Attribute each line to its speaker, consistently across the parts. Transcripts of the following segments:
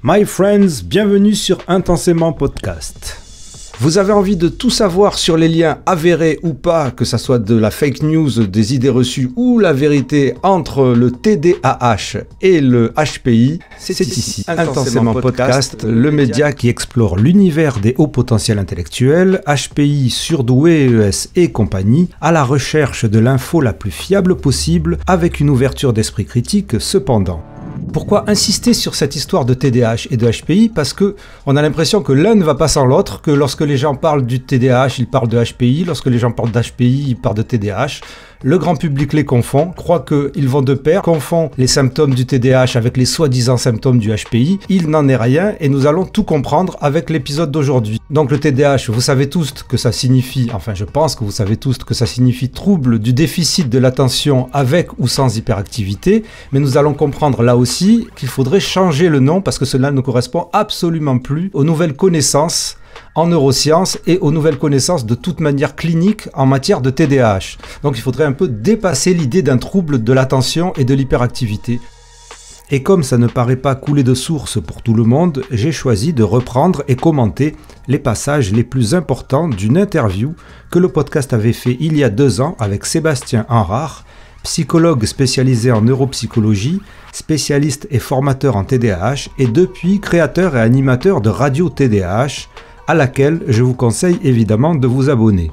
Speaker 1: My friends, bienvenue sur Intensément Podcast. Vous avez envie de tout savoir sur les liens avérés ou pas, que ça soit de la fake news, des idées reçues ou la vérité entre le TDAH et le HPI, c'est ici, Intensément Podcast, le média qui explore l'univers des hauts potentiels intellectuels, HPI, surdoués, ES et compagnie, à la recherche de l'info la plus fiable possible, avec une ouverture d'esprit critique cependant. Pourquoi insister sur cette histoire de TDAH et de HPI? Parce que on a l'impression que l'un ne va pas sans l'autre, que lorsque les gens parlent du TDAH, ils parlent de HPI, lorsque les gens parlent d'HPI, ils parlent de TDAH. Le grand public les confond, croit qu'ils vont de pair, confond les symptômes du TDAH avec les soi-disant symptômes du HPI. Il n'en est rien et nous allons tout comprendre avec l'épisode d'aujourd'hui. Donc le TDAH, vous savez tous que ça signifie, enfin je pense que vous savez tous que ça signifie trouble du déficit de l'attention avec ou sans hyperactivité, mais nous allons comprendre là aussi qu'il faudrait changer le nom parce que cela ne correspond absolument plus aux nouvelles connaissances en neurosciences et aux nouvelles connaissances de toute manière clinique en matière de TDAH. Donc il faudrait un peu dépasser l'idée d'un trouble de l'attention et de l'hyperactivité. Et comme ça ne paraît pas couler de source pour tout le monde, j'ai choisi de reprendre et commenter les passages les plus importants d'une interview que le podcast avait fait il y a 2 ans avec Sébastien Henrard, psychologue spécialisé en neuropsychologie, spécialiste et formateur en TDAH et depuis créateur et animateur de Radio TDAH, à laquelle je vous conseille évidemment de vous abonner.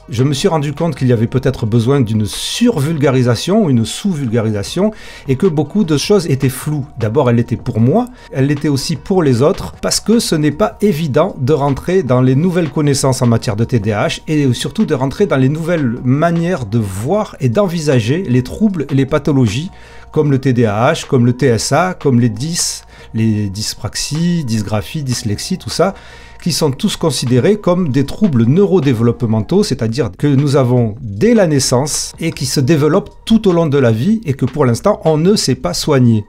Speaker 1: Je me suis rendu compte qu'il y avait peut-être besoin d'une survulgarisation ou une sous-vulgarisation et que beaucoup de choses étaient floues. D'abord, elle l'était pour moi, elle l'était aussi pour les autres parce que ce n'est pas évident de rentrer dans les nouvelles connaissances en matière de TDAH et surtout de rentrer dans les nouvelles manières de voir et d'envisager les troubles et les pathologies comme le TDAH, comme le TSA, comme les dyspraxies, dysgraphie, dyslexie, tout ça, qui sont tous considérés comme des troubles neurodéveloppementaux, c'est-à-dire que nous avons dès la naissance et qui se développent tout au long de la vie et que pour l'instant on ne sait pas soigner.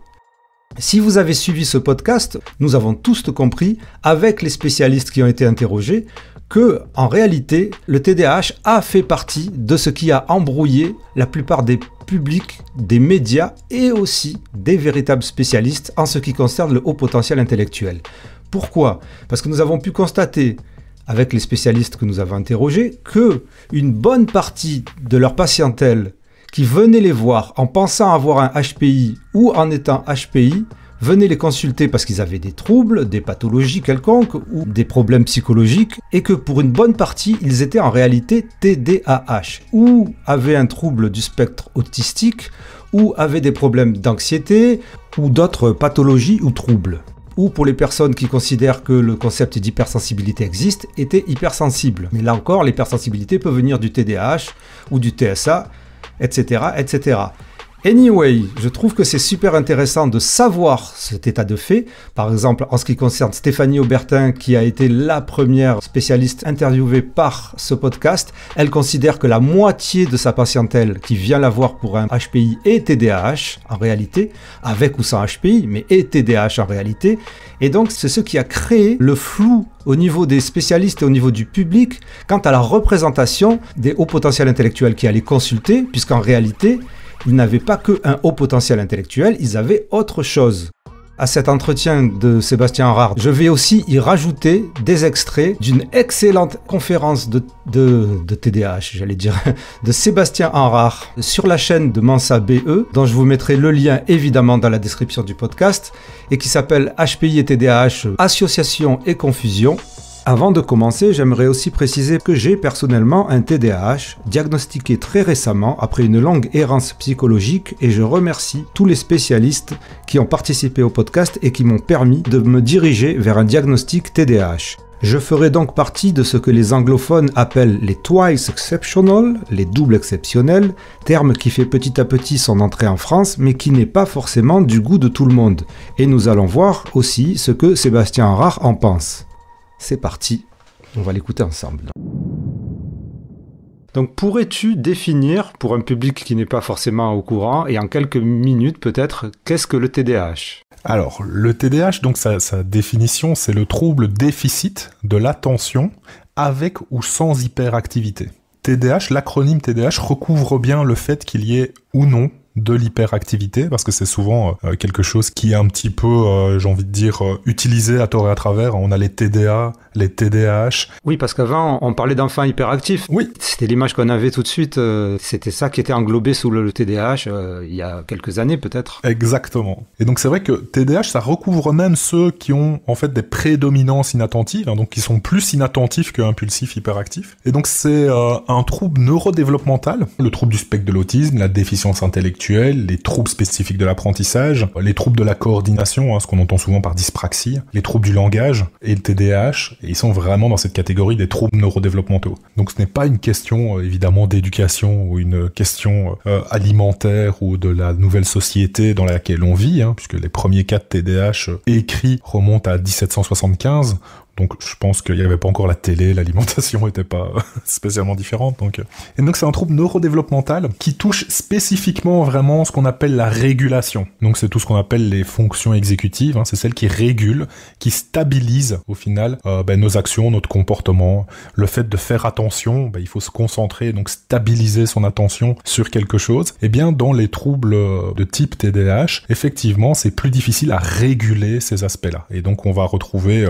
Speaker 1: Si vous avez suivi ce podcast, nous avons tous compris, avec les spécialistes qui ont été interrogés, que, en réalité, le TDAH a fait partie de ce qui a embrouillé la plupart des publics, des médias et aussi des véritables spécialistes en ce qui concerne le haut potentiel intellectuel. Pourquoi ? Parce que nous avons pu constater, avec les spécialistes que nous avons interrogés, que une bonne partie de leur patientèle qui venait les voir en pensant avoir un HPI ou en étant HPI, venaient les consulter parce qu'ils avaient des troubles, des pathologies quelconques ou des problèmes psychologiques et que pour une bonne partie, ils étaient en réalité TDAH ou avaient un trouble du spectre autistique ou avaient des problèmes d'anxiété ou d'autres pathologies ou troubles. Ou pour les personnes qui considèrent que le concept d'hypersensibilité existe, étaient hypersensibles. Mais là encore, l'hypersensibilité peut venir du TDAH ou du TSA, etc., etc. Anyway, je trouve que c'est super intéressant de savoir cet état de fait. Par exemple, en ce qui concerne Stéphanie Aubertin, qui a été la première spécialiste interviewée par ce podcast, elle considère que la moitié de sa patientèle qui vient la voir pour un HPI est TDAH en réalité, avec ou sans HPI, mais est TDAH en réalité. Et donc, c'est ce qui a créé le flou au niveau des spécialistes et au niveau du public quant à la représentation des hauts potentiels intellectuels qui allaient consulter, puisqu'en réalité, ils n'avaient pas qu'un haut potentiel intellectuel, ils avaient autre chose. À cet entretien de Sébastien Henrard, je vais aussi y rajouter des extraits d'une excellente conférence de TDAH, j'allais dire, de Sébastien Henrard sur la chaîne de Mensa BE, dont je vous mettrai le lien évidemment dans la description du podcast, et qui s'appelle HPI et TDAH, Association et Confusion. Avant de commencer, j'aimerais aussi préciser que j'ai personnellement un TDAH, diagnostiqué très récemment après une longue errance psychologique et je remercie tous les spécialistes qui ont participé au podcast et qui m'ont permis de me diriger vers un diagnostic TDAH. Je ferai donc partie de ce que les anglophones appellent les twice exceptional, les doubles exceptionnels, terme qui fait petit à petit son entrée en France mais qui n'est pas forcément du goût de tout le monde. Et nous allons voir aussi ce que Sébastien Henrard en pense. C'est parti, on va l'écouter ensemble. Donc pourrais-tu définir, pour un public qui n'est pas forcément au courant, et en quelques minutes peut-être, qu'est-ce que le TDAH ?
Speaker 2: Alors, le TDAH, donc sa définition, c'est le trouble déficit de l'attention avec ou sans hyperactivité. TDAH, l'acronyme TDAH recouvre bien le fait qu'il y ait ou non de l'hyperactivité, parce que c'est souvent quelque chose qui est un petit peu, j'ai envie de dire, utilisé à tort et à travers. On a les TDA, les TDAH.
Speaker 1: Oui, parce qu'avant, on parlait d'enfants hyperactifs.
Speaker 2: Oui.
Speaker 1: C'était l'image qu'on avait tout de suite. C'était ça qui était englobé sous le TDAH il y a quelques années peut-être.
Speaker 2: Exactement. Et donc c'est vrai que TDAH, ça recouvre même ceux qui ont en fait des prédominances inattentives, donc qui sont plus inattentifs que impulsifs hyperactifs. Et donc c'est un trouble neurodéveloppemental, le trouble du spectre de l'autisme, la déficience intellectuelle, les troubles spécifiques de l'apprentissage, les troubles de la coordination, ce qu'on entend souvent par dyspraxie, les troubles du langage et le TDAH, et ils sont vraiment dans cette catégorie des troubles neurodéveloppementaux. Donc ce n'est pas une question évidemment d'éducation ou une question alimentaire ou de la nouvelle société dans laquelle on vit, puisque les premiers cas de TDAH écrits remontent à 1775. Donc je pense qu'il n'y avait pas encore la télé, l'alimentation n'était pas spécialement différente. Et donc c'est un trouble neurodéveloppemental qui touche spécifiquement vraiment ce qu'on appelle la régulation. Donc c'est tout ce qu'on appelle les fonctions exécutives, c'est celles qui régulent, qui stabilisent au final nos actions, notre comportement. Le fait de faire attention, il faut se concentrer, donc stabiliser son attention sur quelque chose. Et bien dans les troubles de type TDAH, effectivement c'est plus difficile à réguler ces aspects-là. Et donc on va retrouver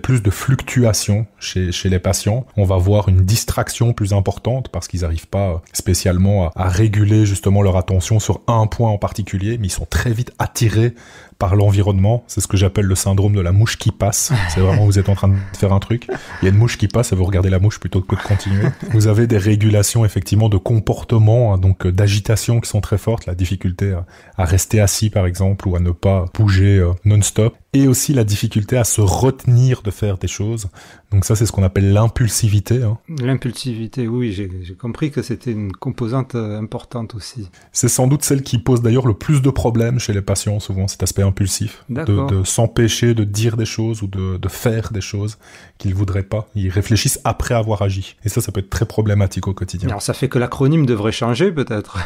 Speaker 2: plus de fluctuations chez les patients. On va voir une distraction plus importante parce qu'ils n'arrivent pas spécialement à réguler justement leur attention sur un point en particulier, mais ils sont très vite attirés par l'environnement. C'est ce que j'appelle le syndrome de la mouche qui passe. C'est vraiment, vous êtes en train de faire un truc, il y a une mouche qui passe et vous regardez la mouche plutôt que de continuer. Vous avez des régulations effectivement de comportement, donc d'agitation qui sont très fortes, la difficulté à rester assis par exemple ou à ne pas bouger non-stop, et aussi la difficulté à se retenir de faire des choses. Donc ça c'est ce qu'on appelle l'impulsivité.
Speaker 1: L'impulsivité, oui, j'ai compris que c'était une composante importante aussi.
Speaker 2: C'est sans doute celle qui pose d'ailleurs le plus de problèmes chez les patients souvent, cet aspect impulsif, de s'empêcher de dire des choses ou de faire des choses qu'ils voudraient pas. Ils réfléchissent après avoir agi. Et ça peut être très problématique au quotidien.
Speaker 1: Alors ça fait que l'acronyme devrait changer peut-être.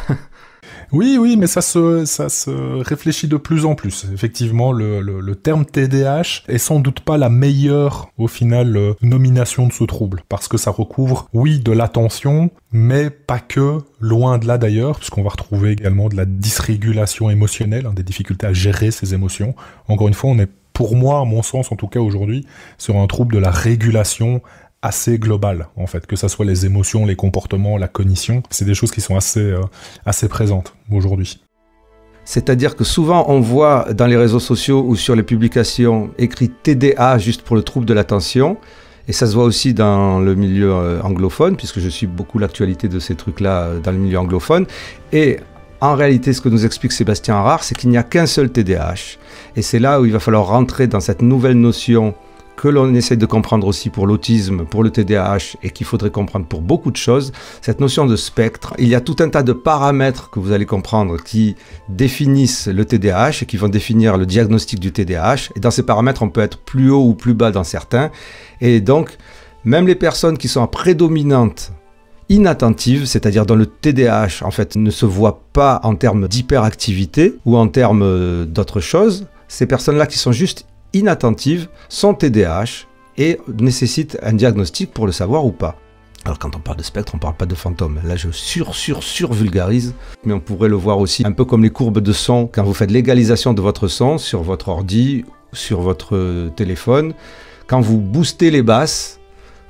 Speaker 2: Oui, mais ça se réfléchit de plus en plus. Effectivement, le terme TDAH est sans doute pas la meilleure, au final, nomination de ce trouble. Parce que ça recouvre, oui, de l'attention, mais pas que, loin de là d'ailleurs, puisqu'on va retrouver également de la dysrégulation émotionnelle, des difficultés à gérer ses émotions. Encore une fois, on est, pour moi, à mon sens, en tout cas aujourd'hui, sur un trouble de la régulation assez global, en fait, que ça soit les émotions, les comportements, la cognition, c'est des choses qui sont assez présentes aujourd'hui.
Speaker 1: C'est-à-dire que souvent on voit dans les réseaux sociaux ou sur les publications écrit TDA juste pour le trouble de l'attention, et ça se voit aussi dans le milieu anglophone, puisque je suis beaucoup l'actualité de ces trucs-là dans le milieu anglophone, et en réalité ce que nous explique Sébastien Harard, c'est qu'il n'y a qu'un seul TDAH, et c'est là où il va falloir rentrer dans cette nouvelle notion que l'on essaie de comprendre aussi pour l'autisme, pour le TDAH, et qu'il faudrait comprendre pour beaucoup de choses, cette notion de spectre. Il y a tout un tas de paramètres que vous allez comprendre qui définissent le TDAH et qui vont définir le diagnostic du TDAH. Et dans ces paramètres, on peut être plus haut ou plus bas dans certains. Et donc, même les personnes qui sont à prédominante inattentive, c'est-à-dire dont le TDAH en fait ne se voit pas en termes d'hyperactivité ou en termes d'autres choses, ces personnes-là qui sont juste inattentives sont TDAH et nécessitent un diagnostic pour le savoir ou pas. Alors quand on parle de spectre, on ne parle pas de fantôme. Là je survulgarise, mais on pourrait le voir aussi un peu comme les courbes de son. Quand vous faites l'égalisation de votre son sur votre ordi, sur votre téléphone, quand vous boostez les basses,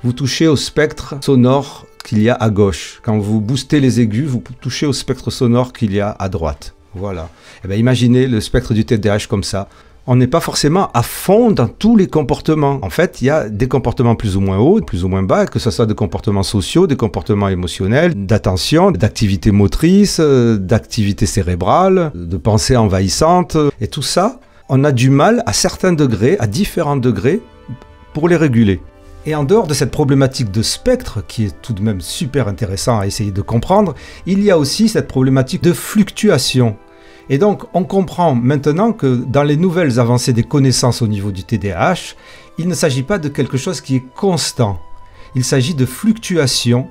Speaker 1: vous touchez au spectre sonore qu'il y a à gauche. Quand vous boostez les aigus, vous touchez au spectre sonore qu'il y a à droite. Voilà. Et bien, imaginez le spectre du TDAH comme ça. On n'est pas forcément à fond dans tous les comportements. En fait, il y a des comportements plus ou moins hauts, plus ou moins bas, que ce soit des comportements sociaux, des comportements émotionnels, d'attention, d'activité motrice, d'activité cérébrale, de pensée envahissante. Et tout ça, on a du mal à certains degrés, à différents degrés, pour les réguler. Et en dehors de cette problématique de spectre, qui est tout de même super intéressant à essayer de comprendre, il y a aussi cette problématique de fluctuation. Et donc, on comprend maintenant que dans les nouvelles avancées des connaissances au niveau du TDAH, il ne s'agit pas de quelque chose qui est constant. Il s'agit de fluctuations.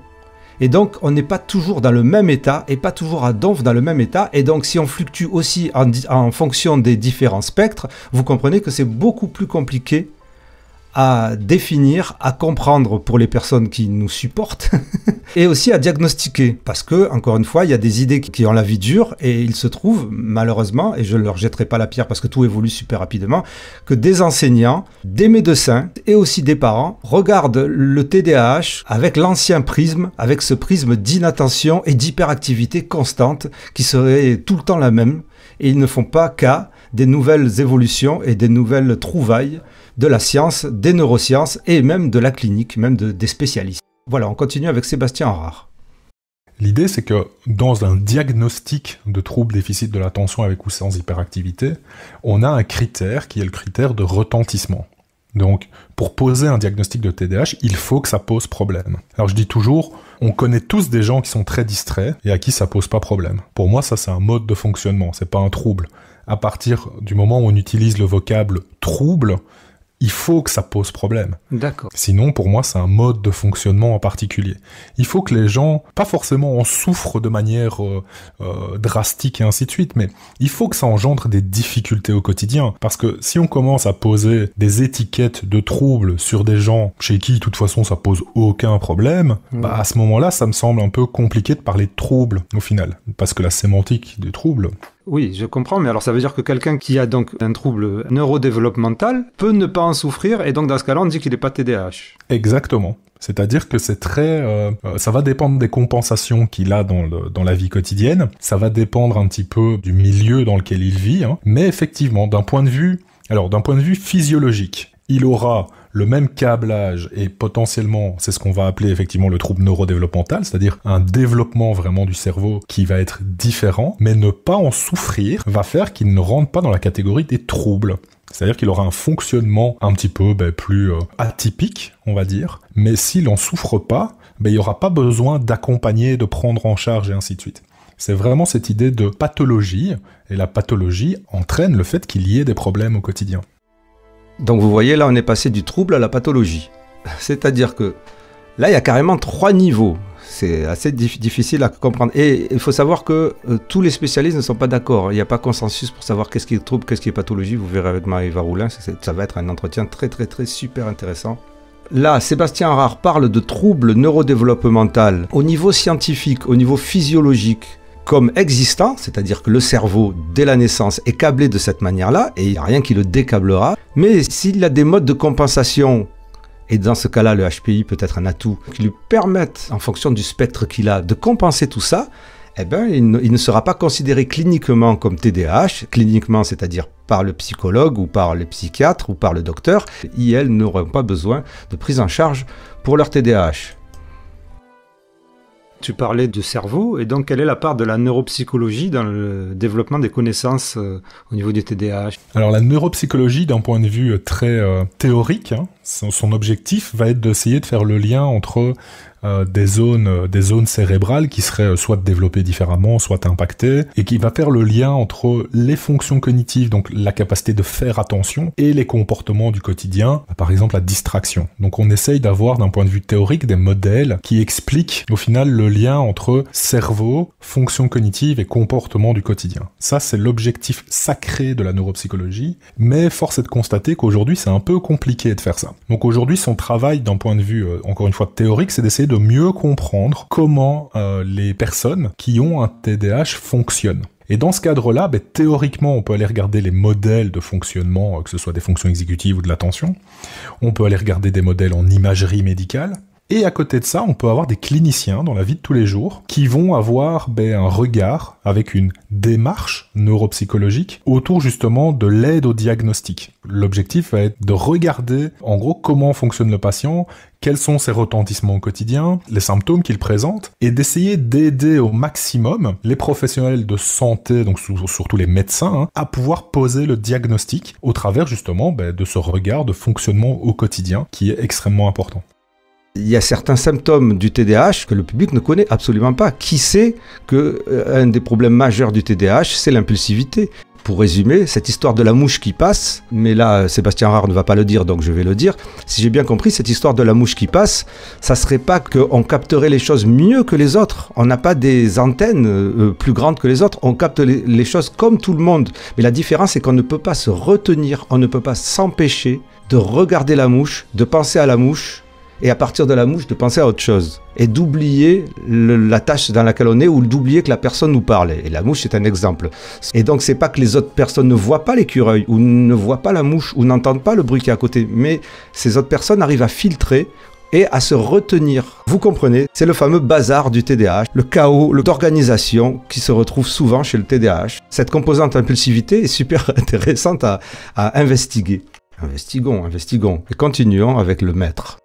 Speaker 1: Et donc, on n'est pas toujours dans le même état et pas toujours à donf dans le même état. Et donc, si on fluctue aussi en fonction des différents spectres, vous comprenez que c'est beaucoup plus compliqué à définir, à comprendre pour les personnes qui nous supportent et aussi à diagnostiquer. Parce que, encore une fois, il y a des idées qui ont la vie dure et il se trouve, malheureusement, et je ne leur jetterai pas la pierre parce que tout évolue super rapidement, que des enseignants, des médecins et aussi des parents regardent le TDAH avec l'ancien prisme, avec ce prisme d'inattention et d'hyperactivité constante qui serait tout le temps la même. Et ils ne font pas cas des nouvelles évolutions et des nouvelles trouvailles de la science, des neurosciences et même de la clinique, même des spécialistes. Voilà, on continue avec Sébastien Harard.
Speaker 2: L'idée, c'est que dans un diagnostic de trouble déficit de l'attention avec ou sans hyperactivité, on a un critère qui est le critère de retentissement. Donc, pour poser un diagnostic de TDAH, il faut que ça pose problème. Alors je dis toujours, on connaît tous des gens qui sont très distraits et à qui ça pose pas problème. Pour moi, ça c'est un mode de fonctionnement, c'est pas un trouble. À partir du moment où on utilise le vocable trouble, il faut que ça pose problème.
Speaker 1: D'accord.
Speaker 2: Sinon, pour moi, c'est un mode de fonctionnement en particulier. Il faut que les gens, pas forcément en souffrent de manière drastique et ainsi de suite, mais il faut que ça engendre des difficultés au quotidien. Parce que si on commence à poser des étiquettes de troubles sur des gens chez qui, de toute façon, ça pose aucun problème, bah à ce moment-là, ça me semble un peu compliqué de parler de troubles, au final. Parce que la sémantique des troubles...
Speaker 1: Oui, je comprends, mais alors ça veut dire que quelqu'un qui a donc un trouble neurodéveloppemental peut ne pas en souffrir, et donc dans ce cas-là, on dit qu'il n'est pas TDAH.
Speaker 2: Exactement. C'est-à-dire que c'est très... ça va dépendre des compensations qu'il a dans la vie quotidienne, ça va dépendre un petit peu du milieu dans lequel il vit, hein. Mais effectivement, d'un point de vue physiologique, il aura le même câblage et potentiellement, c'est ce qu'on va appeler effectivement le trouble neurodéveloppemental, c'est-à-dire un développement vraiment du cerveau qui va être différent, mais ne pas en souffrir va faire qu'il ne rentre pas dans la catégorie des troubles. C'est-à-dire qu'il aura un fonctionnement un petit peu plus atypique, on va dire, mais s'il en souffre pas, il n'y aura pas besoin d'accompagner, de prendre en charge et ainsi de suite. C'est vraiment cette idée de pathologie, et la pathologie entraîne le fait qu'il y ait des problèmes au quotidien.
Speaker 1: Donc vous voyez, là on est passé du trouble à la pathologie. C'est-à-dire que là il y a carrément 3 niveaux. C'est assez difficile à comprendre. Et il faut savoir que tous les spécialistes ne sont pas d'accord. Il n'y a pas consensus pour savoir qu'est-ce qui est trouble, qu'est-ce qui est pathologie. Vous verrez avec Marie-Eva Roulin, ça va être un entretien très super intéressant. Là, Sébastien Harard parle de troubles neurodéveloppemental au niveau scientifique, au niveau physiologique, comme existant, c'est-à-dire que le cerveau, dès la naissance, est câblé de cette manière-là, et il n'y a rien qui le décâblera. Mais s'il a des modes de compensation, et dans ce cas-là, le HPI peut être un atout, qui lui permettent, en fonction du spectre qu'il a, de compenser tout ça, eh ben, il ne sera pas considéré cliniquement comme TDAH, cliniquement, c'est-à-dire par le psychologue, ou par le psychiatre, ou par le docteur. Ils n'auront pas besoin de prise en charge pour leur TDAH. Tu parlais du cerveau, et donc quelle est la part de la neuropsychologie dans le développement des connaissances au niveau du TDAH?
Speaker 2: Alors la neuropsychologie, d'un point de vue très théorique, hein, son objectif va être d'essayer de faire le lien entre des zones cérébrales qui seraient soit développées différemment, soit impactées, et qui va faire le lien entre les fonctions cognitives, donc la capacité de faire attention, et les comportements du quotidien, par exemple la distraction. Donc on essaye d'avoir, d'un point de vue théorique, des modèles qui expliquent au final le lien entre cerveau, fonctions cognitives et comportements du quotidien. Ça, c'est l'objectif sacré de la neuropsychologie, mais force est de constater qu'aujourd'hui, c'est un peu compliqué de faire ça. Donc aujourd'hui, son travail, d'un point de vue, encore une fois, théorique, c'est d'essayer de mieux comprendre comment les personnes qui ont un TDAH fonctionnent. Et dans ce cadre-là, théoriquement, on peut aller regarder les modèles de fonctionnement, que ce soit des fonctions exécutives ou de l'attention. On peut aller regarder des modèles en imagerie médicale. Et à côté de ça, on peut avoir des cliniciens dans la vie de tous les jours qui vont avoir un regard avec une démarche neuropsychologique autour justement de l'aide au diagnostic. L'objectif va être de regarder en gros comment fonctionne le patient, quels sont ses retentissements au quotidien, les symptômes qu'il présente, et d'essayer d'aider au maximum les professionnels de santé, donc surtout les médecins, à pouvoir poser le diagnostic au travers justement de ce regard de fonctionnement au quotidien qui est extrêmement important.
Speaker 1: Il y a certains symptômes du TDAH que le public ne connaît absolument pas. Qui sait qu'un des problèmes majeurs du TDAH, c'est l'impulsivité? Pour résumer, cette histoire de la mouche qui passe, mais là, Sébastien Rare ne va pas le dire, donc je vais le dire. Si j'ai bien compris, cette histoire de la mouche qui passe, ça serait pas qu'on capterait les choses mieux que les autres. On n'a pas des antennes plus grandes que les autres. On capte les choses comme tout le monde. Mais la différence, c'est qu'on ne peut pas se retenir, on ne peut pas s'empêcher de regarder la mouche, de penser à la mouche, et à partir de la mouche, de penser à autre chose. Et d'oublier la tâche dans laquelle on est ou d'oublier que la personne nous parle. Et la mouche, c'est un exemple. Et donc, c'est pas que les autres personnes ne voient pas l'écureuil ou ne voient pas la mouche ou n'entendent pas le bruit qui est à côté. Mais ces autres personnes arrivent à filtrer et à se retenir. Vous comprenez, c'est le fameux bazar du TDAH, le chaos d'organisation qui se retrouve souvent chez le TDAH. Cette composante impulsivité est super intéressante à investiguer. Investiguons et continuons avec le maître.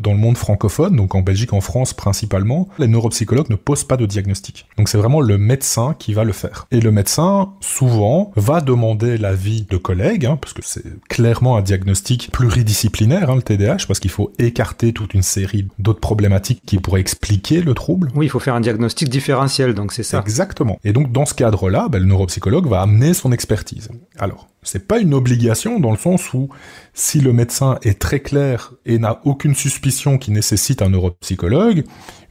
Speaker 2: Dans le monde francophone, donc en Belgique, en France principalement, les neuropsychologues ne posent pas de diagnostic. Donc c'est vraiment le médecin qui va le faire. Et le médecin, souvent, va demander l'avis de collègues, parce que c'est clairement un diagnostic pluridisciplinaire, le TDAH, parce qu'il faut écarter toute une série d'autres problématiques qui pourraient expliquer le trouble.
Speaker 1: Oui, il faut faire un diagnostic différentiel, donc c'est ça.
Speaker 2: Exactement. Et donc dans ce cadre-là, le neuropsychologue va amener son expertise. Alors, c'est pas une obligation dans le sens où si le médecin est très clair et n'a aucune suspicion qui nécessite un neuropsychologue,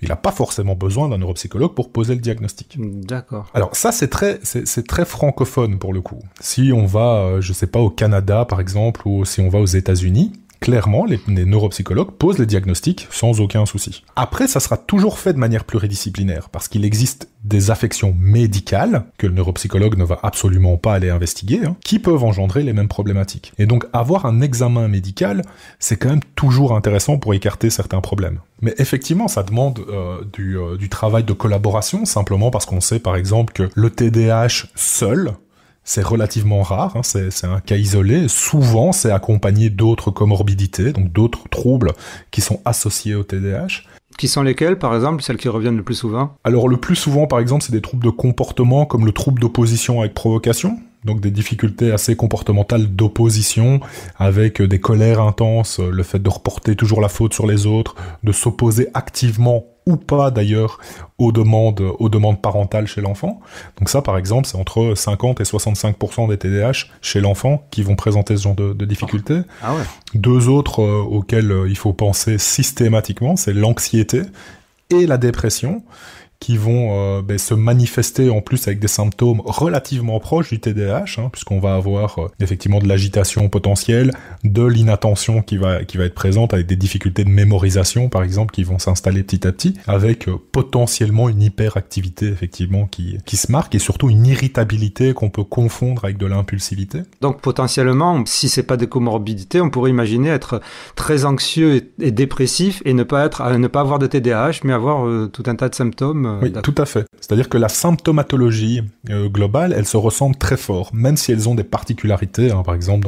Speaker 2: il n'a pas forcément besoin d'un neuropsychologue pour poser le diagnostic.
Speaker 1: D'accord.
Speaker 2: Alors ça, c'est très francophone pour le coup. Si on va, je sais pas, au Canada par exemple, ou si on va aux États-Unis, clairement, les neuropsychologues posent les diagnostics sans aucun souci. Après, ça sera toujours fait de manière pluridisciplinaire, parce qu'il existe des affections médicales, que le neuropsychologue ne va absolument pas aller investiguer, qui peuvent engendrer les mêmes problématiques. Et donc, avoir un examen médical, c'est quand même toujours intéressant pour écarter certains problèmes. Mais effectivement, ça demande du travail de collaboration, simplement parce qu'on sait, par exemple, que le TDAH seul, c'est relativement rare, c'est un cas isolé. Souvent, c'est accompagné d'autres comorbidités, donc d'autres troubles qui sont associés au TDAH.
Speaker 1: Qui sont lesquels, par exemple, celles qui reviennent le plus souvent ?
Speaker 2: Alors, le plus souvent, par exemple, c'est des troubles de comportement, comme le trouble d'opposition avec provocation. Donc des difficultés assez comportementales d'opposition, avec des colères intenses, le fait de reporter toujours la faute sur les autres, de s'opposer activement ou pas d'ailleurs aux demandes parentales chez l'enfant. Donc ça, par exemple, c'est entre 50 et 65% des TDAH chez l'enfant qui vont présenter ce genre de difficultés.
Speaker 1: Ah ouais.
Speaker 2: Deux autres auxquels il faut penser systématiquement, c'est l'anxiété et la dépression, qui vont se manifester en plus avec des symptômes relativement proches du TDAH, puisqu'on va avoir effectivement de l'agitation potentielle, de l'inattention qui va être présente, avec des difficultés de mémorisation par exemple qui vont s'installer petit à petit, avec potentiellement une hyperactivité effectivement qui se marque, et surtout une irritabilité qu'on peut confondre avec de l'impulsivité.
Speaker 1: Donc potentiellement, si c'est pas des comorbidités, on pourrait imaginer être très anxieux et dépressif et ne pas avoir de TDAH, mais avoir tout un tas de symptômes.
Speaker 2: Oui, tout à fait. C'est-à-dire que la symptomatologie globale, elle se ressemble très fort, même si elles ont des particularités. Par exemple,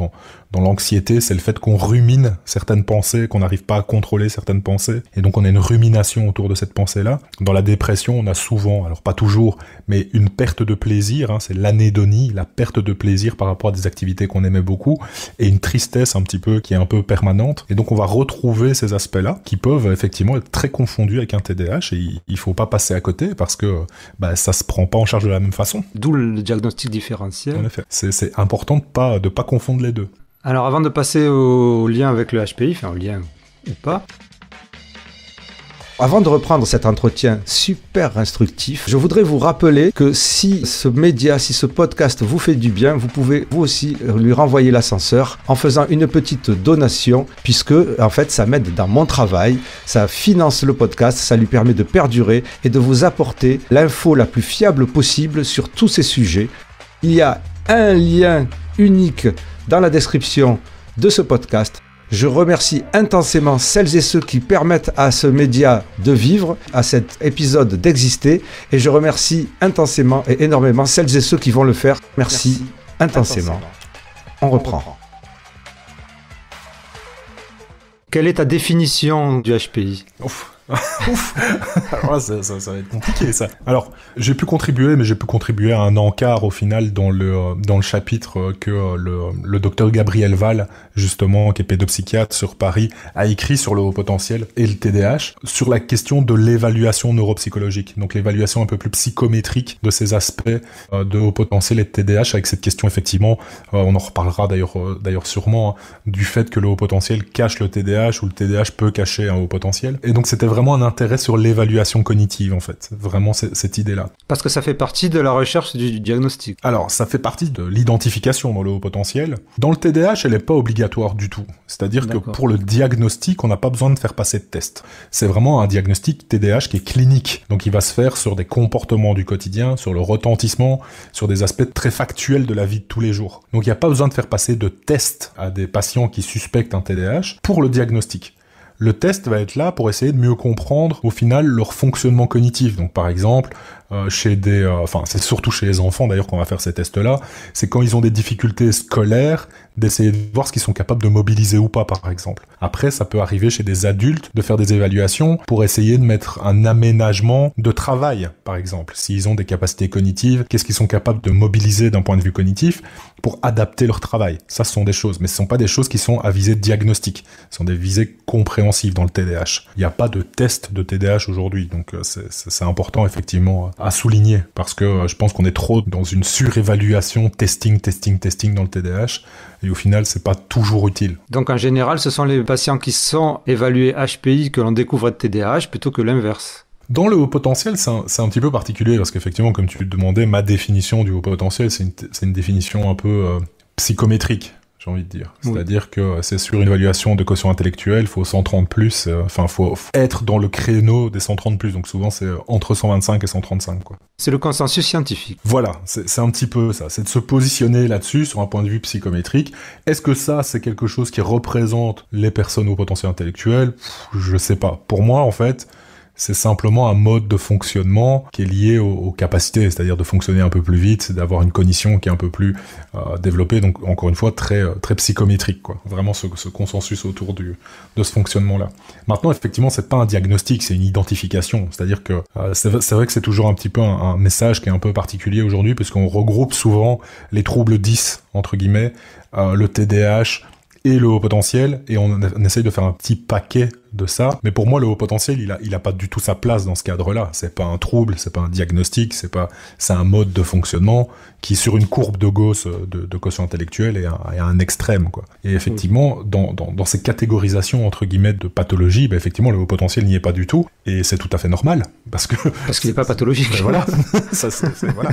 Speaker 2: dans l'anxiété, c'est le fait qu'on rumine certaines pensées, qu'on n'arrive pas à contrôler certaines pensées, et donc on a une rumination autour de cette pensée-là. Dans la dépression, on a souvent, alors pas toujours, mais une perte de plaisir, c'est l'anédonie, la perte de plaisir par rapport à des activités qu'on aimait beaucoup, et une tristesse un petit peu qui est un peu permanente. Et donc on va retrouver ces aspects-là, qui peuvent effectivement être très confondus avec un TDAH, et il faut pas passer à côté, parce que ça se prend pas en charge de la même façon.
Speaker 1: D'où le diagnostic différentiel.
Speaker 2: En effet. C'est important de pas confondre les deux.
Speaker 1: Alors avant de passer au lien avec le HPI, enfin au lien ou pas, avant de reprendre cet entretien super instructif, je voudrais vous rappeler que si ce média, si ce podcast vous fait du bien, vous pouvez vous aussi lui renvoyer l'ascenseur en faisant une petite donation, puisque en fait ça m'aide dans mon travail, ça finance le podcast, ça lui permet de perdurer et de vous apporter l'info la plus fiable possible sur tous ces sujets. Il y a un lien unique dans la description de ce podcast. Je remercie intensément celles et ceux qui permettent à ce média de vivre, à cet épisode d'exister, et je remercie intensément et énormément celles et ceux qui vont le faire. Merci intensément. On reprend. Quelle est ta définition du HPI ?
Speaker 2: Ouf. Alors là, ça va être compliqué, ça. Alors, j'ai pu contribuer à un encart, au final, dans le chapitre que le docteur Gabriel Val, justement, qui est pédopsychiatre sur Paris, a écrit sur le haut potentiel et le TDAH, sur la question de l'évaluation neuropsychologique. Donc, l'évaluation un peu plus psychométrique de ces aspects de haut potentiel et de TDAH, avec cette question, effectivement, on en reparlera d'ailleurs sûrement, hein, du fait que le haut potentiel cache le TDAH, ou le TDAH peut cacher un haut potentiel. Et donc, c'était vraiment un intérêt sur l'évaluation cognitive, en fait. Vraiment, cette idée-là.
Speaker 1: Parce que ça fait partie de la recherche du diagnostic.
Speaker 2: Alors, ça fait partie de l'identification dans le haut potentiel. Dans le TDAH, elle n'est pas obligatoire du tout. C'est-à-dire que pour le diagnostic, on n'a pas besoin de faire passer de test. C'est vraiment un diagnostic TDAH qui est clinique. Donc, il va se faire sur des comportements du quotidien, sur le retentissement, sur des aspects très factuels de la vie de tous les jours. Donc, il n'y a pas besoin de faire passer de tests à des patients qui suspectent un TDAH pour le diagnostic. Le test va être là pour essayer de mieux comprendre, au final, leur fonctionnement cognitif. Donc, par exemple, c'est surtout chez les enfants, d'ailleurs, qu'on va faire ces tests-là, c'est quand ils ont des difficultés scolaires, d'essayer de voir ce qu'ils sont capables de mobiliser ou pas, par exemple. Après, ça peut arriver chez des adultes de faire des évaluations pour essayer de mettre un aménagement de travail, par exemple. S'ils ont des capacités cognitives, qu'est-ce qu'ils sont capables de mobiliser d'un point de vue cognitif pour adapter leur travail. Ça, ce sont des choses, mais ce ne sont pas des choses qui sont à visée diagnostique. Ce sont des visées compréhensives dans le TDAH. Il n'y a pas de test de TDAH aujourd'hui, donc c'est important, effectivement, à souligner, parce que je pense qu'on est trop dans une surévaluation, testing dans le TDAH, et au final, c'est pas toujours utile.
Speaker 1: Donc en général, ce sont les patients qui sont évalués HPI que l'on découvre de TDAH plutôt que l'inverse.
Speaker 2: Dans le haut potentiel, c'est un petit peu particulier, parce qu'effectivement, comme tu te demandais, ma définition du haut potentiel, c'est une définition un peu psychométrique, j'ai envie de dire. C'est-à-dire que c'est sur une évaluation de quotient intellectuel, faut 130 plus, faut être dans le créneau des 130 plus, donc souvent c'est entre 125 et 135, quoi.
Speaker 1: C'est le consensus scientifique.
Speaker 2: Voilà, c'est un petit peu ça, c'est de se positionner là-dessus, sur un point de vue psychométrique. Est-ce que ça, c'est quelque chose qui représente les personnes au potentiel intellectuel ? Je sais pas. Pour moi, en fait, c'est simplement un mode de fonctionnement qui est lié aux capacités, c'est-à-dire de fonctionner un peu plus vite, d'avoir une cognition qui est un peu plus développée, donc encore une fois très psychométrique, quoi. Vraiment ce consensus autour de ce fonctionnement-là. Maintenant, effectivement, c'est pas un diagnostic, c'est une identification, c'est-à-dire que c'est vrai que c'est toujours un petit peu un message qui est un peu particulier aujourd'hui, puisqu'on regroupe souvent les troubles 10, entre guillemets, le TDAH et le haut potentiel, et on essaye de faire un petit paquet de ça. Mais pour moi, le haut potentiel, il a pas du tout sa place dans ce cadre-là. C'est pas un trouble, c'est pas un diagnostic, c'est un mode de fonctionnement qui, sur une courbe de Gauss de quotient intellectuel, est à un extrême, quoi. Et effectivement, dans ces catégorisations, entre guillemets, de pathologie, effectivement, le haut potentiel n'y est pas du tout. Et c'est tout à fait normal, parce qu'il
Speaker 1: n'est pas pathologique.
Speaker 2: Voilà. Voilà.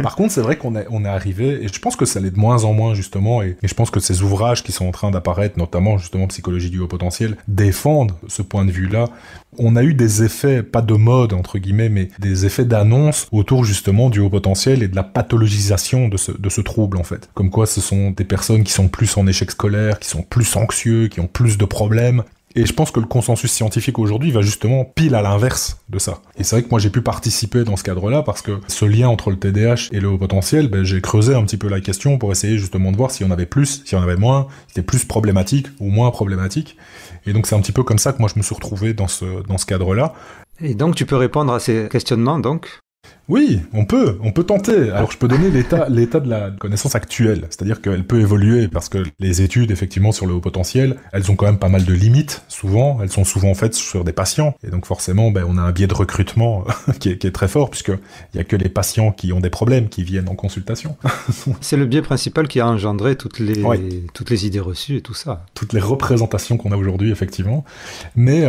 Speaker 2: Par contre, c'est vrai qu'on est arrivé, et je pense que ça l'est de moins en moins, justement, et je pense que ces ouvrages qui sont en train d'apparaître, notamment, justement, Psychologie du haut potentiel, défendent ce point de vue-là. On a eu des effets, pas de mode, entre guillemets, mais des effets d'annonce autour, justement, du haut potentiel et de la pathologisation de ce trouble, en fait. Comme quoi, ce sont des personnes qui sont plus en échec scolaire, qui sont plus anxieux, qui ont plus de problèmes. Et je pense que le consensus scientifique aujourd'hui va justement pile à l'inverse de ça. Et c'est vrai que moi j'ai pu participer dans ce cadre-là parce que ce lien entre le TDAH et le haut potentiel, j'ai creusé un petit peu la question pour essayer justement de voir s'il y en avait plus, s'il y en avait moins, si c'était plus problématique ou moins problématique. Et donc c'est un petit peu comme ça que moi je me suis retrouvé dans ce cadre-là.
Speaker 1: Et donc tu peux répondre à ces questionnements donc ?
Speaker 2: Oui, on peut tenter. Alors je peux donner l'état de la connaissance actuelle, c'est-à-dire qu'elle peut évoluer parce que les études effectivement sur le haut potentiel, elles ont quand même pas mal de limites, souvent, elles sont souvent faites sur des patients, et donc forcément on a un biais de recrutement qui est très fort, puisqu'il y a que les patients qui ont des problèmes qui viennent en consultation.
Speaker 1: C'est le biais principal qui a engendré toutes les idées reçues et tout ça.
Speaker 2: Toutes les représentations qu'on a aujourd'hui, effectivement. Mais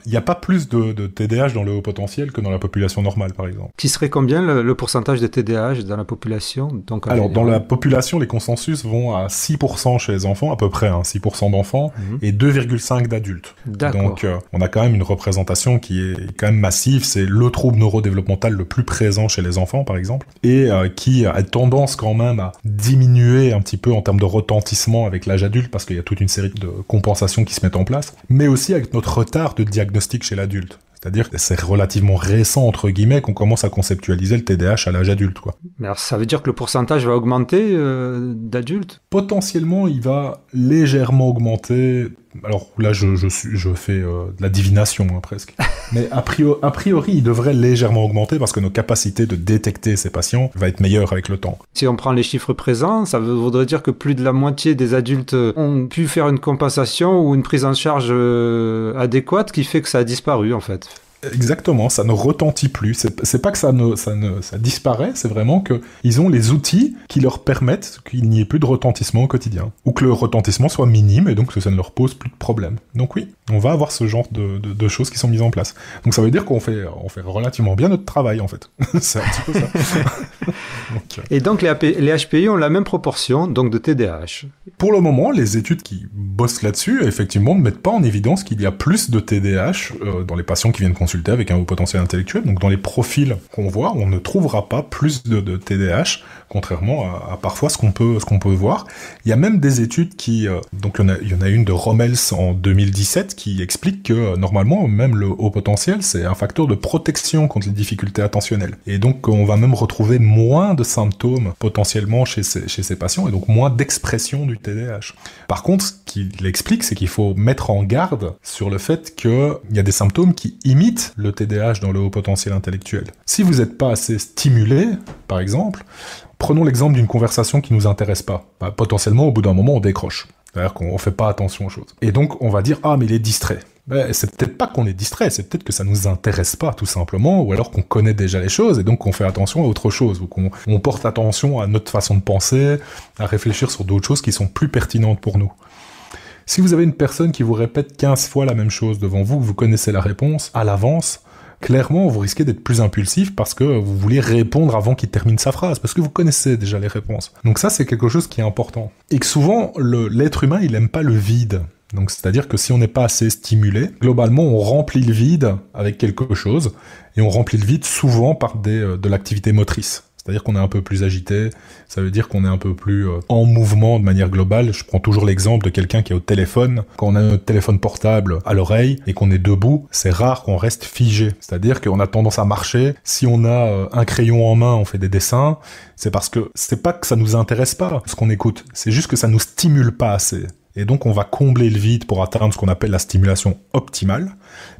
Speaker 2: il n'y a pas plus de TDAH dans le haut potentiel que dans la population normale, par exemple.
Speaker 1: Qui serait combien le pourcentage de TDAH dans la population donc,
Speaker 2: Alors, dans la population, les consensus vont à 6% chez les enfants, à peu près, 6% d'enfants, et 2,5% d'adultes.
Speaker 1: D'accord.
Speaker 2: Donc, on a quand même une représentation qui est quand même massive. C'est le trouble neurodéveloppemental le plus présent chez les enfants, par exemple, et qui a tendance quand même à diminuer un petit peu en termes de retentissement avec l'âge adulte, parce qu'il y a toute une série de compensations qui se mettent en place, mais aussi avec notre retard de diagnostic chez l'adulte. C'est-à-dire que c'est relativement récent, entre guillemets, qu'on commence à conceptualiser le TDAH à l'âge adulte, quoi.
Speaker 1: Mais alors, ça veut dire que le pourcentage va augmenter d'adultes ?
Speaker 2: Potentiellement, il va légèrement augmenter, alors là je fais de la divination presque, mais a priori il devrait légèrement augmenter parce que nos capacités de détecter ces patients va être meilleure avec le temps.
Speaker 1: Si on prend les chiffres présents, ça voudrait dire que plus de la moitié des adultes ont pu faire une compensation ou une prise en charge adéquate qui fait que ça a disparu en fait.
Speaker 2: Exactement, ça ne retentit plus. C'est pas que ça disparaît, c'est vraiment que ils ont les outils qui leur permettent qu'il n'y ait plus de retentissement au quotidien. Ou que le retentissement soit minime et donc que ça ne leur pose plus de problème. Donc oui, on va avoir ce genre de choses qui sont mises en place. Donc ça veut dire qu'on fait relativement bien notre travail en fait. C'est un petit peu ça.
Speaker 1: Et donc les HPI ont la même proportion donc de TDAH.
Speaker 2: Pour le moment, les études qui bossent là-dessus, effectivement, ne mettent pas en évidence qu'il y a plus de TDAH dans les patients qui viennent consulter avec un haut potentiel intellectuel. Donc dans les profils qu'on voit, on ne trouvera pas plus de TDAH, contrairement à parfois ce qu'on peut voir. Il y a même des études qui... donc il y en a une de Rommels en 2017 qui explique que normalement, même le haut potentiel, c'est un facteur de protection contre les difficultés attentionnelles. Et donc on va même retrouver moins de symptômes potentiellement chez ces patients et donc moins d'expression du TDAH. Par contre, ce qu'il explique, c'est qu'il faut mettre en garde sur le fait qu'il y a des symptômes qui imitent le TDAH dans le haut potentiel intellectuel. Si vous n'êtes pas assez stimulé, par exemple, prenons l'exemple d'une conversation qui nous intéresse pas. Bah, potentiellement, au bout d'un moment, on décroche. C'est-à-dire qu'on fait pas attention aux choses. Et donc, on va dire « Ah, mais il est distrait ». Ben, c'est peut-être pas qu'on est distrait, c'est peut-être que ça nous intéresse pas, tout simplement, ou alors qu'on connaît déjà les choses, et donc qu'on fait attention à autre chose, ou qu'on porte attention à notre façon de penser, à réfléchir sur d'autres choses qui sont plus pertinentes pour nous. Si vous avez une personne qui vous répète 15 fois la même chose devant vous, que vous connaissez la réponse à l'avance, clairement, vous risquez d'être plus impulsif parce que vous voulez répondre avant qu'il termine sa phrase, parce que vous connaissez déjà les réponses. Donc ça, c'est quelque chose qui est important. Et que souvent, l'être humain, il aime pas le vide. Donc c'est-à-dire que si on n'est pas assez stimulé, globalement, on remplit le vide avec quelque chose, et on remplit le vide souvent par de l'activité motrice. C'est-à-dire qu'on est un peu plus agité, ça veut dire qu'on est un peu plus en mouvement de manière globale. Je prends toujours l'exemple de quelqu'un qui est au téléphone. Quand on a notre téléphone portable à l'oreille et qu'on est debout, c'est rare qu'on reste figé. C'est-à-dire qu'on a tendance à marcher. Si on a un crayon en main, on fait des dessins. C'est parce que c'est pas que ça nous intéresse pas ce qu'on écoute, c'est juste que ça nous stimule pas assez. Et donc on va combler le vide pour atteindre ce qu'on appelle la stimulation optimale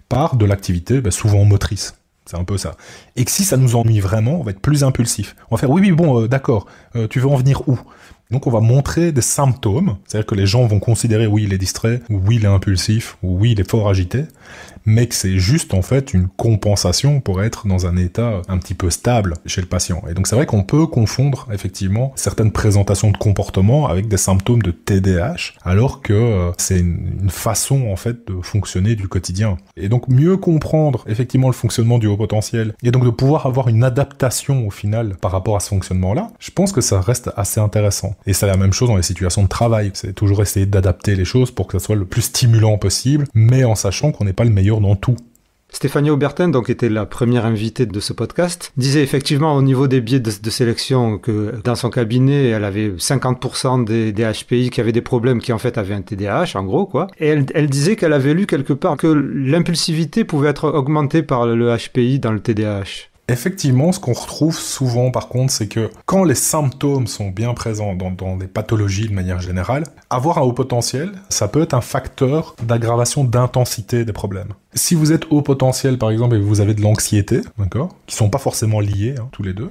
Speaker 2: par de l'activité souvent motrice. C'est un peu ça. Et que si ça nous ennuie vraiment, on va être plus impulsif. On va faire, oui, bon, d'accord, tu veux en venir où ? Donc on va montrer des symptômes, c'est-à-dire que les gens vont considérer, oui, il est distrait, ou oui, il est impulsif, ou oui, il est fort agité, mais que c'est juste en fait une compensation pour être dans un état un petit peu stable chez le patient. Et donc c'est vrai qu'on peut confondre effectivement certaines présentations de comportement avec des symptômes de TDAH, alors que c'est une façon en fait de fonctionner du quotidien. Et donc mieux comprendre effectivement le fonctionnement du haut potentiel, et donc de pouvoir avoir une adaptation au final par rapport à ce fonctionnement-là, je pense que ça reste assez intéressant. Et c'est la même chose dans les situations de travail, c'est toujours essayer d'adapter les choses pour que ça soit le plus stimulant possible, mais en sachant qu'on n'est pas le meilleur dans tout.
Speaker 1: Stéphanie Aubertin, donc, était la première invitée de ce podcast, disait effectivement au niveau des biais de sélection que dans son cabinet, elle avait 50% des HPI qui avaient des problèmes qui en fait avaient un TDAH, en gros, quoi. Et elle disait qu'elle avait lu quelque part que l'impulsivité pouvait être augmentée par le HPI dans le TDAH.
Speaker 2: Effectivement, ce qu'on retrouve souvent, par contre, c'est que quand les symptômes sont bien présents dans des pathologies de manière générale, avoir un haut potentiel, ça peut être un facteur d'aggravation d'intensité des problèmes. Si vous êtes haut potentiel, par exemple, et que vous avez de l'anxiété, d'accord, qui sont pas forcément liés, tous les deux,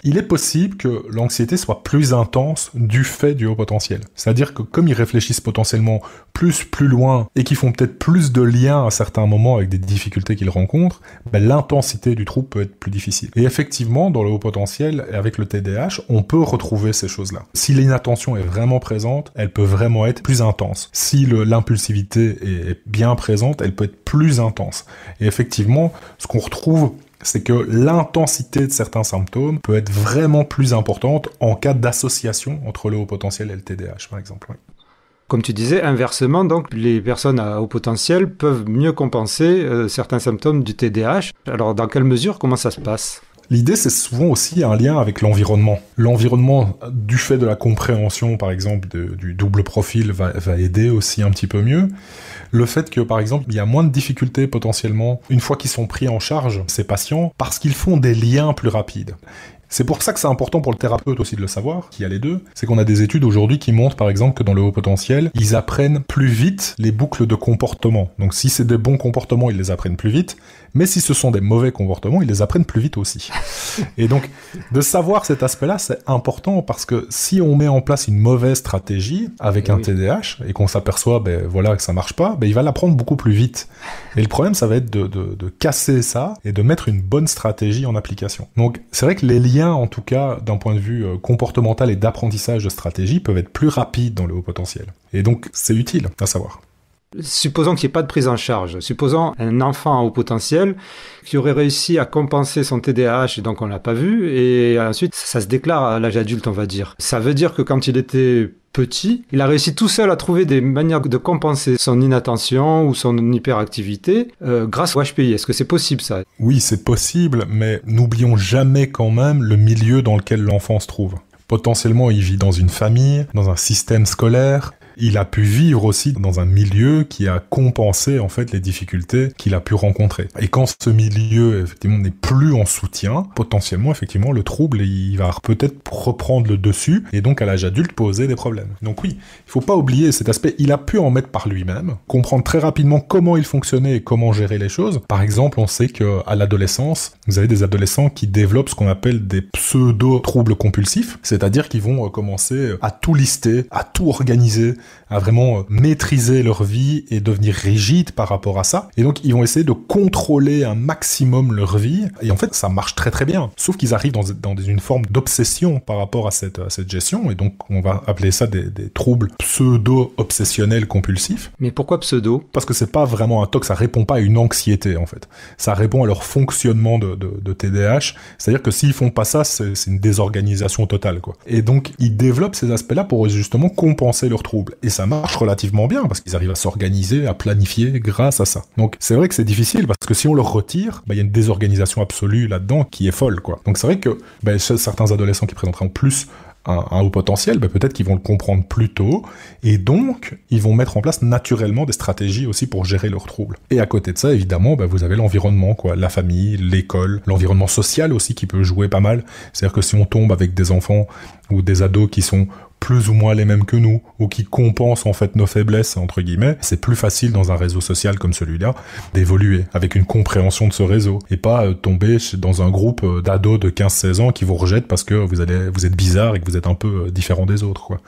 Speaker 2: il est possible que l'anxiété soit plus intense du fait du haut potentiel. C'est-à-dire que comme ils réfléchissent potentiellement plus loin, et qu'ils font peut-être plus de liens à certains moments avec des difficultés qu'ils rencontrent, l'intensité du trouble peut être plus difficile. Et effectivement, dans le haut potentiel, avec le TDAH, on peut retrouver ces choses-là. Si l'inattention est vraiment présente, elle peut vraiment être plus intense. Si l'impulsivité est bien présente, elle peut être plus intense. Et effectivement, ce qu'on retrouve, c'est que l'intensité de certains symptômes peut être vraiment plus importante en cas d'association entre le haut potentiel et le TDAH, par exemple. Oui.
Speaker 1: Comme tu disais, inversement, donc, les personnes à haut potentiel peuvent mieux compenser certains symptômes du TDAH. Alors, dans quelle mesure, comment ça se passe ?
Speaker 2: L'idée, c'est souvent aussi un lien avec l'environnement. L'environnement, du fait de la compréhension, par exemple, du double profil, va aider aussi un petit peu mieux. Le fait que, par exemple, il y a moins de difficultés potentiellement, une fois qu'ils sont pris en charge, ces patients, parce qu'ils font des liens plus rapides. C'est pour ça que c'est important pour le thérapeute aussi de le savoir, qu'il y a les deux. C'est qu'on a des études aujourd'hui qui montrent par exemple que dans le haut potentiel, ils apprennent plus vite les boucles de comportement. Donc si c'est des bons comportements, ils les apprennent plus vite. Mais si ce sont des mauvais comportements, ils les apprennent plus vite aussi. Et donc, de savoir cet aspect-là, c'est important parce que si on met en place une mauvaise stratégie avec un TDAH et qu'on s'aperçoit, voilà, que ça marche pas, il va l'apprendre beaucoup plus vite. Et le problème, ça va être de casser ça et de mettre une bonne stratégie en application. Donc, c'est vrai que les liens, en tout cas, d'un point de vue comportemental et d'apprentissage de stratégie, peuvent être plus rapides dans le haut potentiel. Et donc, c'est utile à savoir.
Speaker 1: Supposons qu'il n'y ait pas de prise en charge. Supposons un enfant à haut potentiel qui aurait réussi à compenser son TDAH, et donc on l'a pas vu, et ensuite ça se déclare à l'âge adulte, on va dire. Ça veut dire que quand il était petit, il a réussi tout seul à trouver des manières de compenser son inattention ou son hyperactivité grâce au HPI. Est-ce que c'est possible, ça?
Speaker 2: Oui, c'est possible, mais n'oublions jamais quand même le milieu dans lequel l'enfant se trouve. Potentiellement, il vit dans une famille, dans un système scolaire. Il a pu vivre aussi dans un milieu qui a compensé en fait les difficultés qu'il a pu rencontrer. Et quand ce milieu effectivement n'est plus en soutien, potentiellement effectivement le trouble il va peut-être reprendre le dessus et donc à l'âge adulte poser des problèmes. Donc oui, il faut pas oublier cet aspect. Il a pu en mettre par lui-même, comprendre très rapidement comment il fonctionnait et comment gérer les choses. Par exemple, on sait que à l'adolescence, vous avez des adolescents qui développent ce qu'on appelle des pseudo-troubles compulsifs, c'est-à-dire qu'ils vont commencer à tout lister, à tout organiser, à vraiment maîtriser leur vie et devenir rigides par rapport à ça. Et donc, ils vont essayer de contrôler un maximum leur vie. Et en fait, ça marche très très bien. Sauf qu'ils arrivent dans une forme d'obsession par rapport à cette gestion. Et donc, on va appeler ça des troubles pseudo-obsessionnels compulsifs.
Speaker 1: Mais pourquoi pseudo?
Speaker 2: Parce que c'est pas vraiment un TOC, ça répond pas à une anxiété, en fait. Ça répond à leur fonctionnement de TDAH. C'est-à-dire que s'ils font pas ça, c'est une désorganisation totale, quoi. Et donc, ils développent ces aspects-là pour justement compenser leurs troubles. Et ça marche relativement bien, parce qu'ils arrivent à s'organiser, à planifier grâce à ça. Donc c'est vrai que c'est difficile, parce que si on leur retire, il y a une désorganisation absolue là-dedans qui est folle, quoi. Donc c'est vrai que certains adolescents qui présenteront plus un haut potentiel, peut-être qu'ils vont le comprendre plus tôt, et donc ils vont mettre en place naturellement des stratégies aussi pour gérer leurs troubles. Et à côté de ça, évidemment, vous avez l'environnement, quoi, la famille, l'école, l'environnement social aussi qui peut jouer pas mal. C'est-à-dire que si on tombe avec des enfants ou des ados qui sont plus ou moins les mêmes que nous, ou qui compensent en fait nos faiblesses, entre guillemets, c'est plus facile dans un réseau social comme celui-là d'évoluer avec une compréhension de ce réseau, et pas tomber dans un groupe d'ados de 15-16 ans qui vous rejettent parce que vous êtes bizarre et que vous êtes un peu différent des autres, quoi.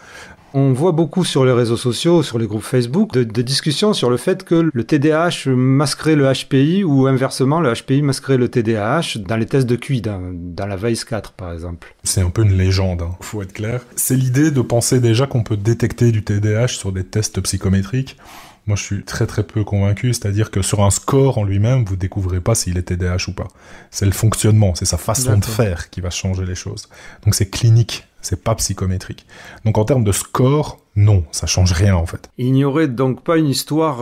Speaker 1: On voit beaucoup sur les réseaux sociaux, sur les groupes Facebook, de discussions sur le fait que le TDAH masquerait le HPI ou inversement, le HPI masquerait le TDAH dans les tests de QI, dans la VAIS-4 par exemple.
Speaker 2: C'est un peu une légende, faut être clair. C'est l'idée de penser déjà qu'on peut détecter du TDAH sur des tests psychométriques. Moi, je suis très très peu convaincu, c'est-à-dire que sur un score en lui-même, vous découvrez pas s'il est TDAH ou pas. C'est le fonctionnement, c'est sa façon de faire qui va changer les choses. Donc c'est clinique, c'est pas psychométrique. Donc en termes de score, non, ça change rien en fait.
Speaker 1: Il n'y aurait donc pas une histoire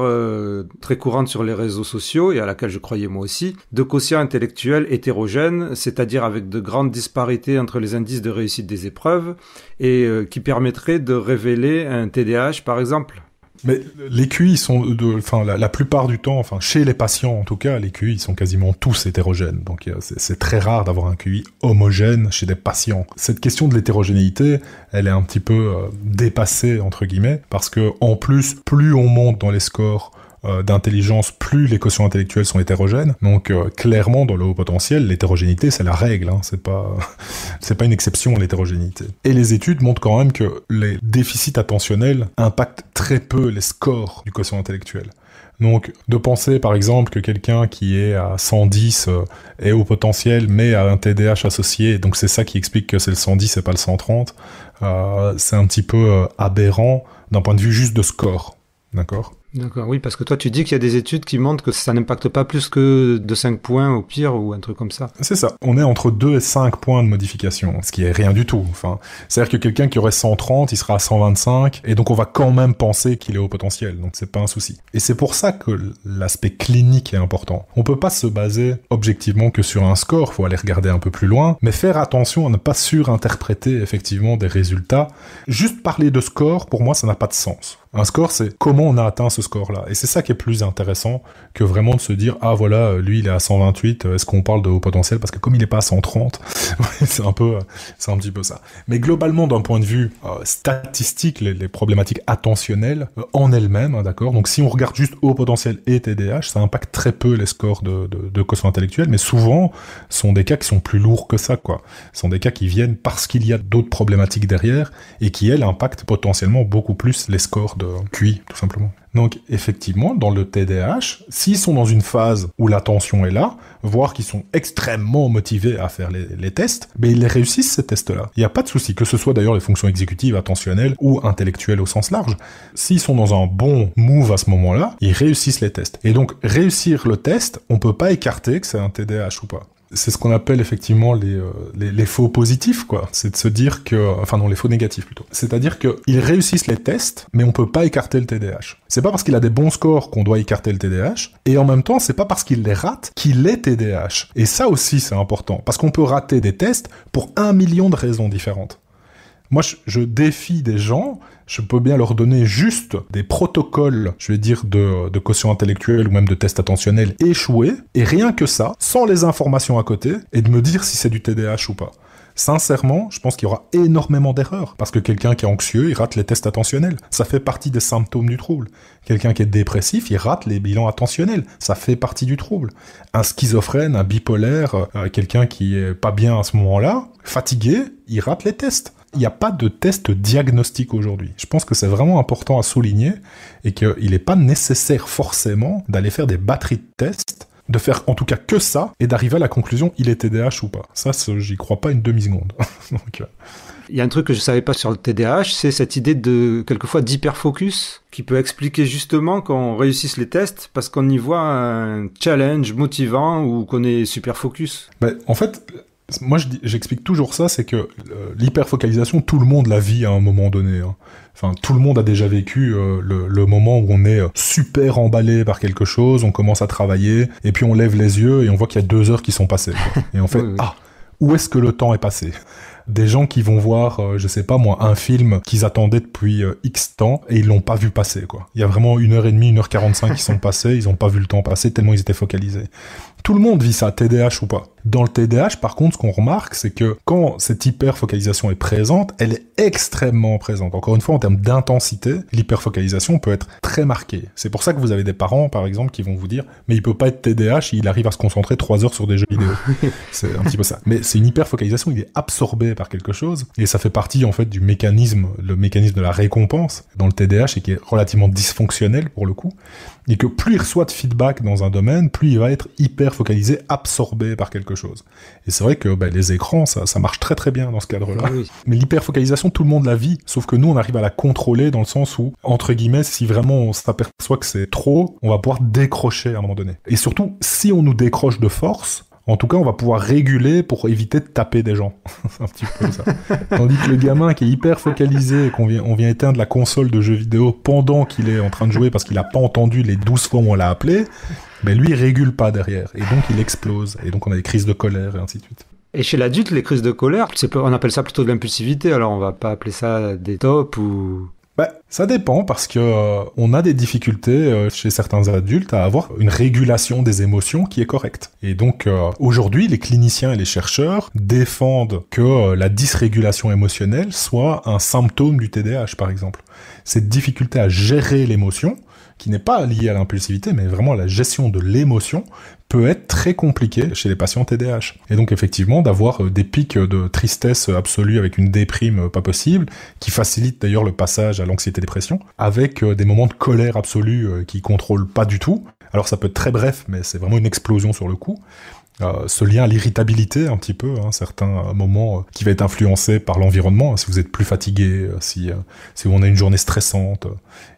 Speaker 1: très courante sur les réseaux sociaux, et à laquelle je croyais moi aussi, de quotient intellectuel hétérogène, c'est-à-dire avec de grandes disparités entre les indices de réussite des épreuves, et qui permettrait de révéler un TDAH par exemple.
Speaker 2: Mais les QI sont, la plupart du temps, chez les patients en tout cas, les QI sont quasiment tous hétérogènes. Donc c'est très rare d'avoir un QI homogène chez des patients. Cette question de l'hétérogénéité, elle est un petit peu dépassée entre guillemets, parce que en plus on monte dans les scores d'intelligence, plus les quotients intellectuels sont hétérogènes. Donc clairement, dans le haut potentiel, l'hétérogénéité, c'est la règle. C'est pas une exception, l'hétérogénéité. Et les études montrent quand même que les déficits attentionnels impactent très peu les scores du quotient intellectuel. Donc, de penser, par exemple, que quelqu'un qui est à 110 est haut potentiel, mais a un TDAH associé, donc c'est ça qui explique que c'est le 110 et pas le 130, c'est un petit peu aberrant d'un point de vue juste de score. D'accord ?
Speaker 1: D'accord, oui, parce que toi tu dis qu'il y a des études qui montrent que ça n'impacte pas plus que de 5 points au pire, ou un truc comme ça.
Speaker 2: C'est ça, on est entre 2 et 5 points de modification, ce qui est rien du tout. C'est-à-dire que quelqu'un qui aurait 130, il sera à 125, et donc on va quand même penser qu'il est haut potentiel, donc c'est pas un souci. Et c'est pour ça que l'aspect clinique est important. On peut pas se baser objectivement que sur un score, faut aller regarder un peu plus loin, mais faire attention à ne pas surinterpréter effectivement des résultats. Juste parler de score, pour moi, ça n'a pas de sens. Un score, c'est comment on a atteint ce ce score-là. Et c'est ça qui est plus intéressant que vraiment de se dire, ah voilà, lui il est à 128, est-ce qu'on parle de haut potentiel? Parce que comme il est pas à 130, c'est un petit peu ça. Mais globalement, d'un point de vue statistique, les problématiques attentionnelles en elles-mêmes, hein, d'accord? Donc si on regarde juste haut potentiel et TDAH, ça impacte très peu les scores de quotient intellectuel, mais souvent, ce sont des cas qui sont plus lourds que ça, quoi. Ce sont des cas qui viennent parce qu'il y a d'autres problématiques derrière et qui, elles, impactent potentiellement beaucoup plus les scores de QI, tout simplement. Donc, effectivement, dans le TDAH, s'ils sont dans une phase où l'attention est là, voire qu'ils sont extrêmement motivés à faire les tests, mais ils les réussissent, ces tests-là. Il n'y a pas de souci, que ce soit d'ailleurs les fonctions exécutives, attentionnelles ou intellectuelles au sens large. S'ils sont dans un bon move à ce moment-là, ils réussissent les tests. Et donc, réussir le test, on peut pas écarter que c'est un TDAH ou pas. C'est ce qu'on appelle effectivement les faux positifs, quoi. C'est de se dire que... Enfin non, les faux négatifs, plutôt. C'est-à-dire qu'ils réussissent les tests, mais on peut pas écarter le TDAH. C'est pas parce qu'il a des bons scores qu'on doit écarter le TDAH, et en même temps, c'est pas parce qu'il les rate qu'il est TDAH. Et ça aussi, c'est important, parce qu'on peut rater des tests pour 1 million de raisons différentes. Moi, je défie des gens, je peux bien leur donner juste des protocoles, je vais dire, de quotient intellectuel ou même de tests attentionnels échoués, et rien que ça, sans les informations à côté, et de me dire si c'est du TDAH ou pas. Sincèrement, je pense qu'il y aura énormément d'erreurs, parce que quelqu'un qui est anxieux, il rate les tests attentionnels. Ça fait partie des symptômes du trouble. Quelqu'un qui est dépressif, il rate les bilans attentionnels. Ça fait partie du trouble. Un schizophrène, un bipolaire, quelqu'un qui est pas bien à ce moment-là, fatigué, il rate les tests. Il n'y a pas de test diagnostique aujourd'hui. Je pense que c'est vraiment important à souligner et qu'il n'est pas nécessaire forcément d'aller faire des batteries de tests, de faire en tout cas que ça et d'arriver à la conclusion il est TDAH ou pas. Ça, j'y crois pas une demi-seconde. Donc,
Speaker 1: il y a un truc que je savais pas sur le TDAH, c'est cette idée de, quelquefois, d'hyperfocus, qui peut expliquer justement qu'on réussisse les tests parce qu'on y voit un challenge motivant ou qu'on est super focus.
Speaker 2: En fait, moi j'explique toujours ça, c'est que l'hyperfocalisation, tout le monde la vit à un moment donné. Hein. Enfin, tout le monde a déjà vécu le moment où on est super emballé par quelque chose, on commence à travailler, et puis on lève les yeux et on voit qu'il y a 2 heures qui sont passées. Quoi. Et on fait, oui. Ah, où est-ce que le temps est passé ? Des gens qui vont voir, je sais pas moi, un film qu'ils attendaient depuis X temps et ils l'ont pas vu passer, quoi. Il y a vraiment 1h30, 1h45 qui sont passés, ils ont pas vu le temps passer tellement ils étaient focalisés. Tout le monde vit ça, TDAH ou pas. Dans le TDAH, par contre, ce qu'on remarque, c'est que quand cette hyperfocalisation est présente, elle est extrêmement présente. Encore une fois, en termes d'intensité, l'hyperfocalisation peut être très marquée. C'est pour ça que vous avez des parents, par exemple, qui vont vous dire « Mais il peut pas être TDAH, il arrive à se concentrer 3 heures sur des jeux vidéo. » C'est un petit peu ça. Mais c'est une hyperfocalisation, il est absorbé par quelque chose, et ça fait partie, en fait, du mécanisme, le mécanisme de la récompense dans le TDAH, et qui est relativement dysfonctionnel, pour le coup, et que plus il reçoit de feedback dans un domaine, plus il va être hyper focalisé, absorbé par quelque chose. Et c'est vrai que les écrans, ça marche très très bien dans ce cadre-là. Oui. Mais l'hyperfocalisation, tout le monde la vit, sauf que nous, on arrive à la contrôler dans le sens où, entre guillemets, si vraiment on s'aperçoit que c'est trop, on va pouvoir décrocher à un moment donné. Et surtout, si on nous décroche de force, en tout cas, on va pouvoir réguler pour éviter de taper des gens. C'est un petit peu ça. Tandis que le gamin qui est hyper focalisé et qu'on vient éteindre la console de jeux vidéo pendant qu'il est en train de jouer parce qu'il a pas entendu les 12 fois où on l'a appelé, lui, il régule pas derrière. Et donc, il explose. Et donc, on a des crises de colère et ainsi de suite.
Speaker 1: Et chez l'adulte, les crises de colère, on appelle ça plutôt de l'impulsivité. Alors, on va pas appeler ça des tops ou...
Speaker 2: Ça dépend parce que on a des difficultés chez certains adultes à avoir une régulation des émotions qui est correcte. Et donc aujourd'hui, les cliniciens et les chercheurs défendent que la dysrégulation émotionnelle soit un symptôme du TDAH, par exemple. Cette difficulté à gérer l'émotion, qui n'est pas liée à l'impulsivité, mais vraiment à la gestion de l'émotion, peut être très compliqué chez les patients TDAH. Et donc effectivement, d'avoir des pics de tristesse absolue avec une déprime pas possible, qui facilite d'ailleurs le passage à l'anxiété-dépression, avec des moments de colère absolue qui contrôlent pas du tout. Alors ça peut être très bref, mais c'est vraiment une explosion sur le coup. Ce lien à l'irritabilité un petit peu, certains moments qui va être influencé par l'environnement, si vous êtes plus fatigué, si on a une journée stressante.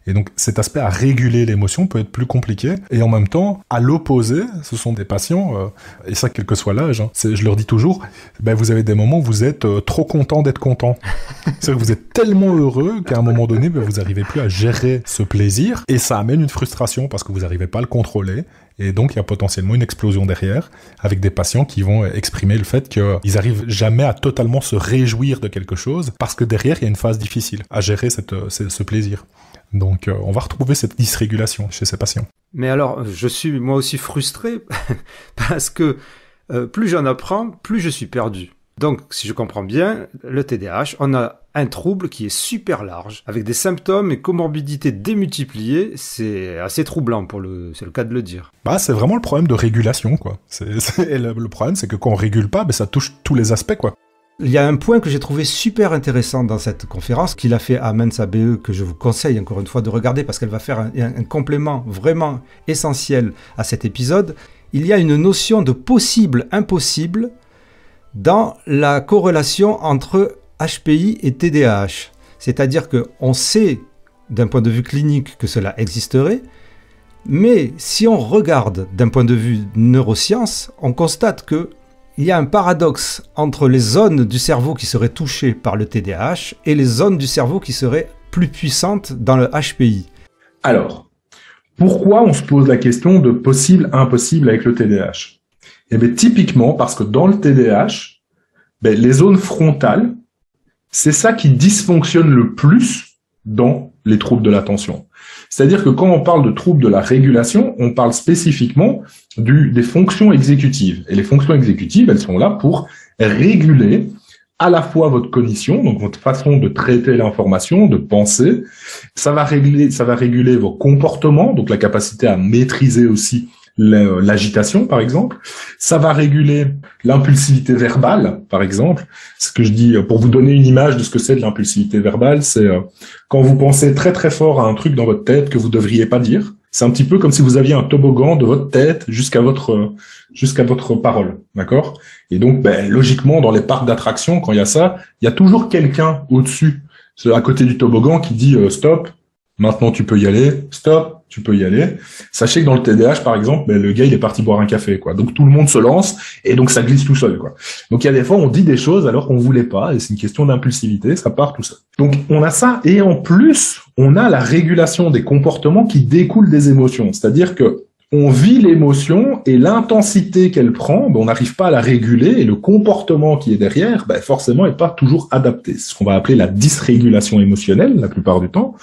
Speaker 2: Et donc cet aspect à réguler l'émotion peut être plus compliqué. Et en même temps, à l'opposé, ce sont des patients, et ça quel que soit l'âge, je leur dis toujours, vous avez des moments où vous êtes trop content d'être content. C'est-à-dire que vous êtes tellement heureux qu'à un moment donné, vous n'arrivez plus à gérer ce plaisir, et ça amène une frustration parce que vous n'arrivez pas à le contrôler. Et donc, il y a potentiellement une explosion derrière, avec des patients qui vont exprimer le fait qu'ils arrivent jamais à totalement se réjouir de quelque chose, parce que derrière, il y a une phase difficile à gérer ce plaisir. Donc on va retrouver cette dysrégulation chez ces patients.
Speaker 1: Mais alors, je suis moi aussi frustré parce que plus j'en apprends, plus je suis perdu. Donc, si je comprends bien, le TDAH, on a un trouble qui est super large, avec des symptômes et comorbidités démultipliées. C'est assez troublant c'est le cas de le dire.
Speaker 2: Bah, c'est vraiment le problème de régulation, quoi. Le problème, c'est que quand on régule pas, ça touche tous les aspects, quoi.
Speaker 1: Il y a un point que j'ai trouvé super intéressant dans cette conférence qu'il a fait à Mensa BE, que je vous conseille encore une fois de regarder parce qu'elle va faire un complément vraiment essentiel à cet épisode. Il y a une notion de possible-impossible dans la corrélation entre HPI et TDAH. C'est-à-dire qu'on sait d'un point de vue clinique que cela existerait, mais si on regarde d'un point de vue neurosciences, on constate qu'il y a un paradoxe entre les zones du cerveau qui seraient touchées par le TDAH et les zones du cerveau qui seraient plus puissantes dans le HPI.
Speaker 3: Alors, pourquoi on se pose la question de possible-impossible avec le TDAH ? Eh bien, typiquement, parce que dans le TDAH, les zones frontales, c'est ça qui dysfonctionne le plus dans les troubles de l'attention. C'est-à-dire que quand on parle de troubles de la régulation, on parle spécifiquement des fonctions exécutives. Et les fonctions exécutives, elles sont là pour réguler à la fois votre cognition, donc votre façon de traiter l'information, de penser. Ça va réguler vos comportements, donc la capacité à maîtriser aussi l'agitation, par exemple. Ça va réguler l'impulsivité verbale, par exemple. Ce que je dis, pour vous donner une image de ce que c'est de l'impulsivité verbale, c'est quand vous pensez très très fort à un truc dans votre tête que vous devriez pas dire. C'est un petit peu comme si vous aviez un toboggan de votre tête jusqu'à votre parole, d'accord? Et donc, logiquement, dans les parcs d'attractions, quand il y a ça, il y a toujours quelqu'un au-dessus, à côté du toboggan, qui dit stop. Maintenant, tu peux y aller. Stop, tu peux y aller. Sachez que dans le TDAH, par exemple, le gars, il est parti boire un café, quoi. Donc, tout le monde se lance et donc ça glisse tout seul, quoi. Donc, il y a des fois, on dit des choses alors qu'on voulait pas et c'est une question d'impulsivité, ça part tout seul. Donc, on a ça et en plus, on a la régulation des comportements qui découlent des émotions. C'est-à-dire que on vit l'émotion et l'intensité qu'elle prend, on n'arrive pas à la réguler et le comportement qui est derrière, forcément, est pas toujours adapté. C'est ce qu'on va appeler la dysrégulation émotionnelle la plupart du temps.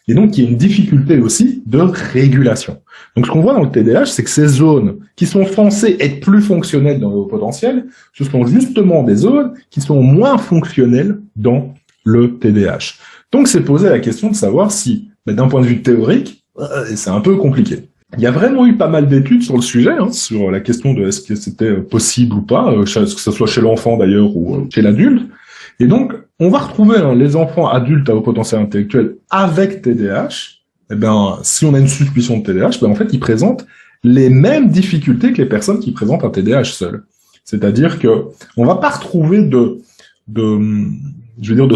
Speaker 3: Et donc, il y a une difficulté aussi de régulation. Donc, ce qu'on voit dans le TDAH, c'est que ces zones qui sont censées être plus fonctionnelles dans le haut potentiel, ce sont justement des zones qui sont moins fonctionnelles dans le TDAH. Donc, c'est poser la question de savoir si, d'un point de vue théorique, c'est un peu compliqué. Il y a vraiment eu pas mal d'études sur le sujet, sur la question de est-ce que c'était possible ou pas, que ce soit chez l'enfant d'ailleurs ou chez l'adulte. Et donc, on va retrouver les enfants adultes à haut potentiel intellectuel avec TDAH. Si on a une suspicion de TDAH, en fait, ils présentent les mêmes difficultés que les personnes qui présentent un TDAH seul. C'est-à-dire que on va pas retrouver de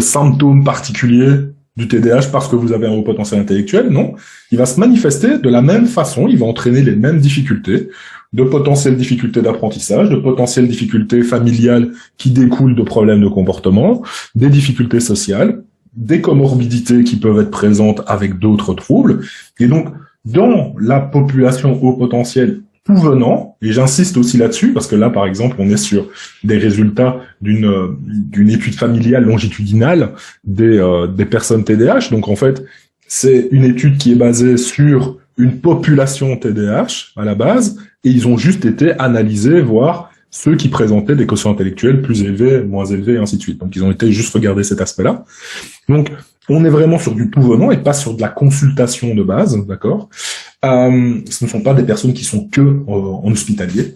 Speaker 3: symptômes particuliers du TDAH parce que vous avez un haut potentiel intellectuel, non. Il va se manifester de la même façon, il va entraîner les mêmes difficultés, de potentielles difficultés d'apprentissage, de potentielles difficultés familiales qui découlent de problèmes de comportement, des difficultés sociales, des comorbidités qui peuvent être présentes avec d'autres troubles. Et donc, dans la population haut potentiel tout venant, et j'insiste aussi là-dessus, parce que là, par exemple, on est sur des résultats d'une étude familiale longitudinale des personnes TDAH. Donc, en fait, c'est une étude qui est basée sur une population TDAH à la base, et ils ont juste été analysés, voir ceux qui présentaient des quotients intellectuels plus élevés, moins élevés, et ainsi de suite. Donc, ils ont été juste regarder cet aspect-là. Donc, on est vraiment sur du tout venant et pas sur de la consultation de base, d'accord ? Ce ne sont pas des personnes qui sont que en hospitalier.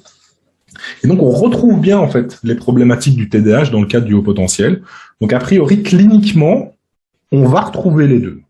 Speaker 3: Et donc, on retrouve bien, en fait, les problématiques du TDAH dans le cadre du haut potentiel. Donc, a priori, cliniquement, on va retrouver les deux.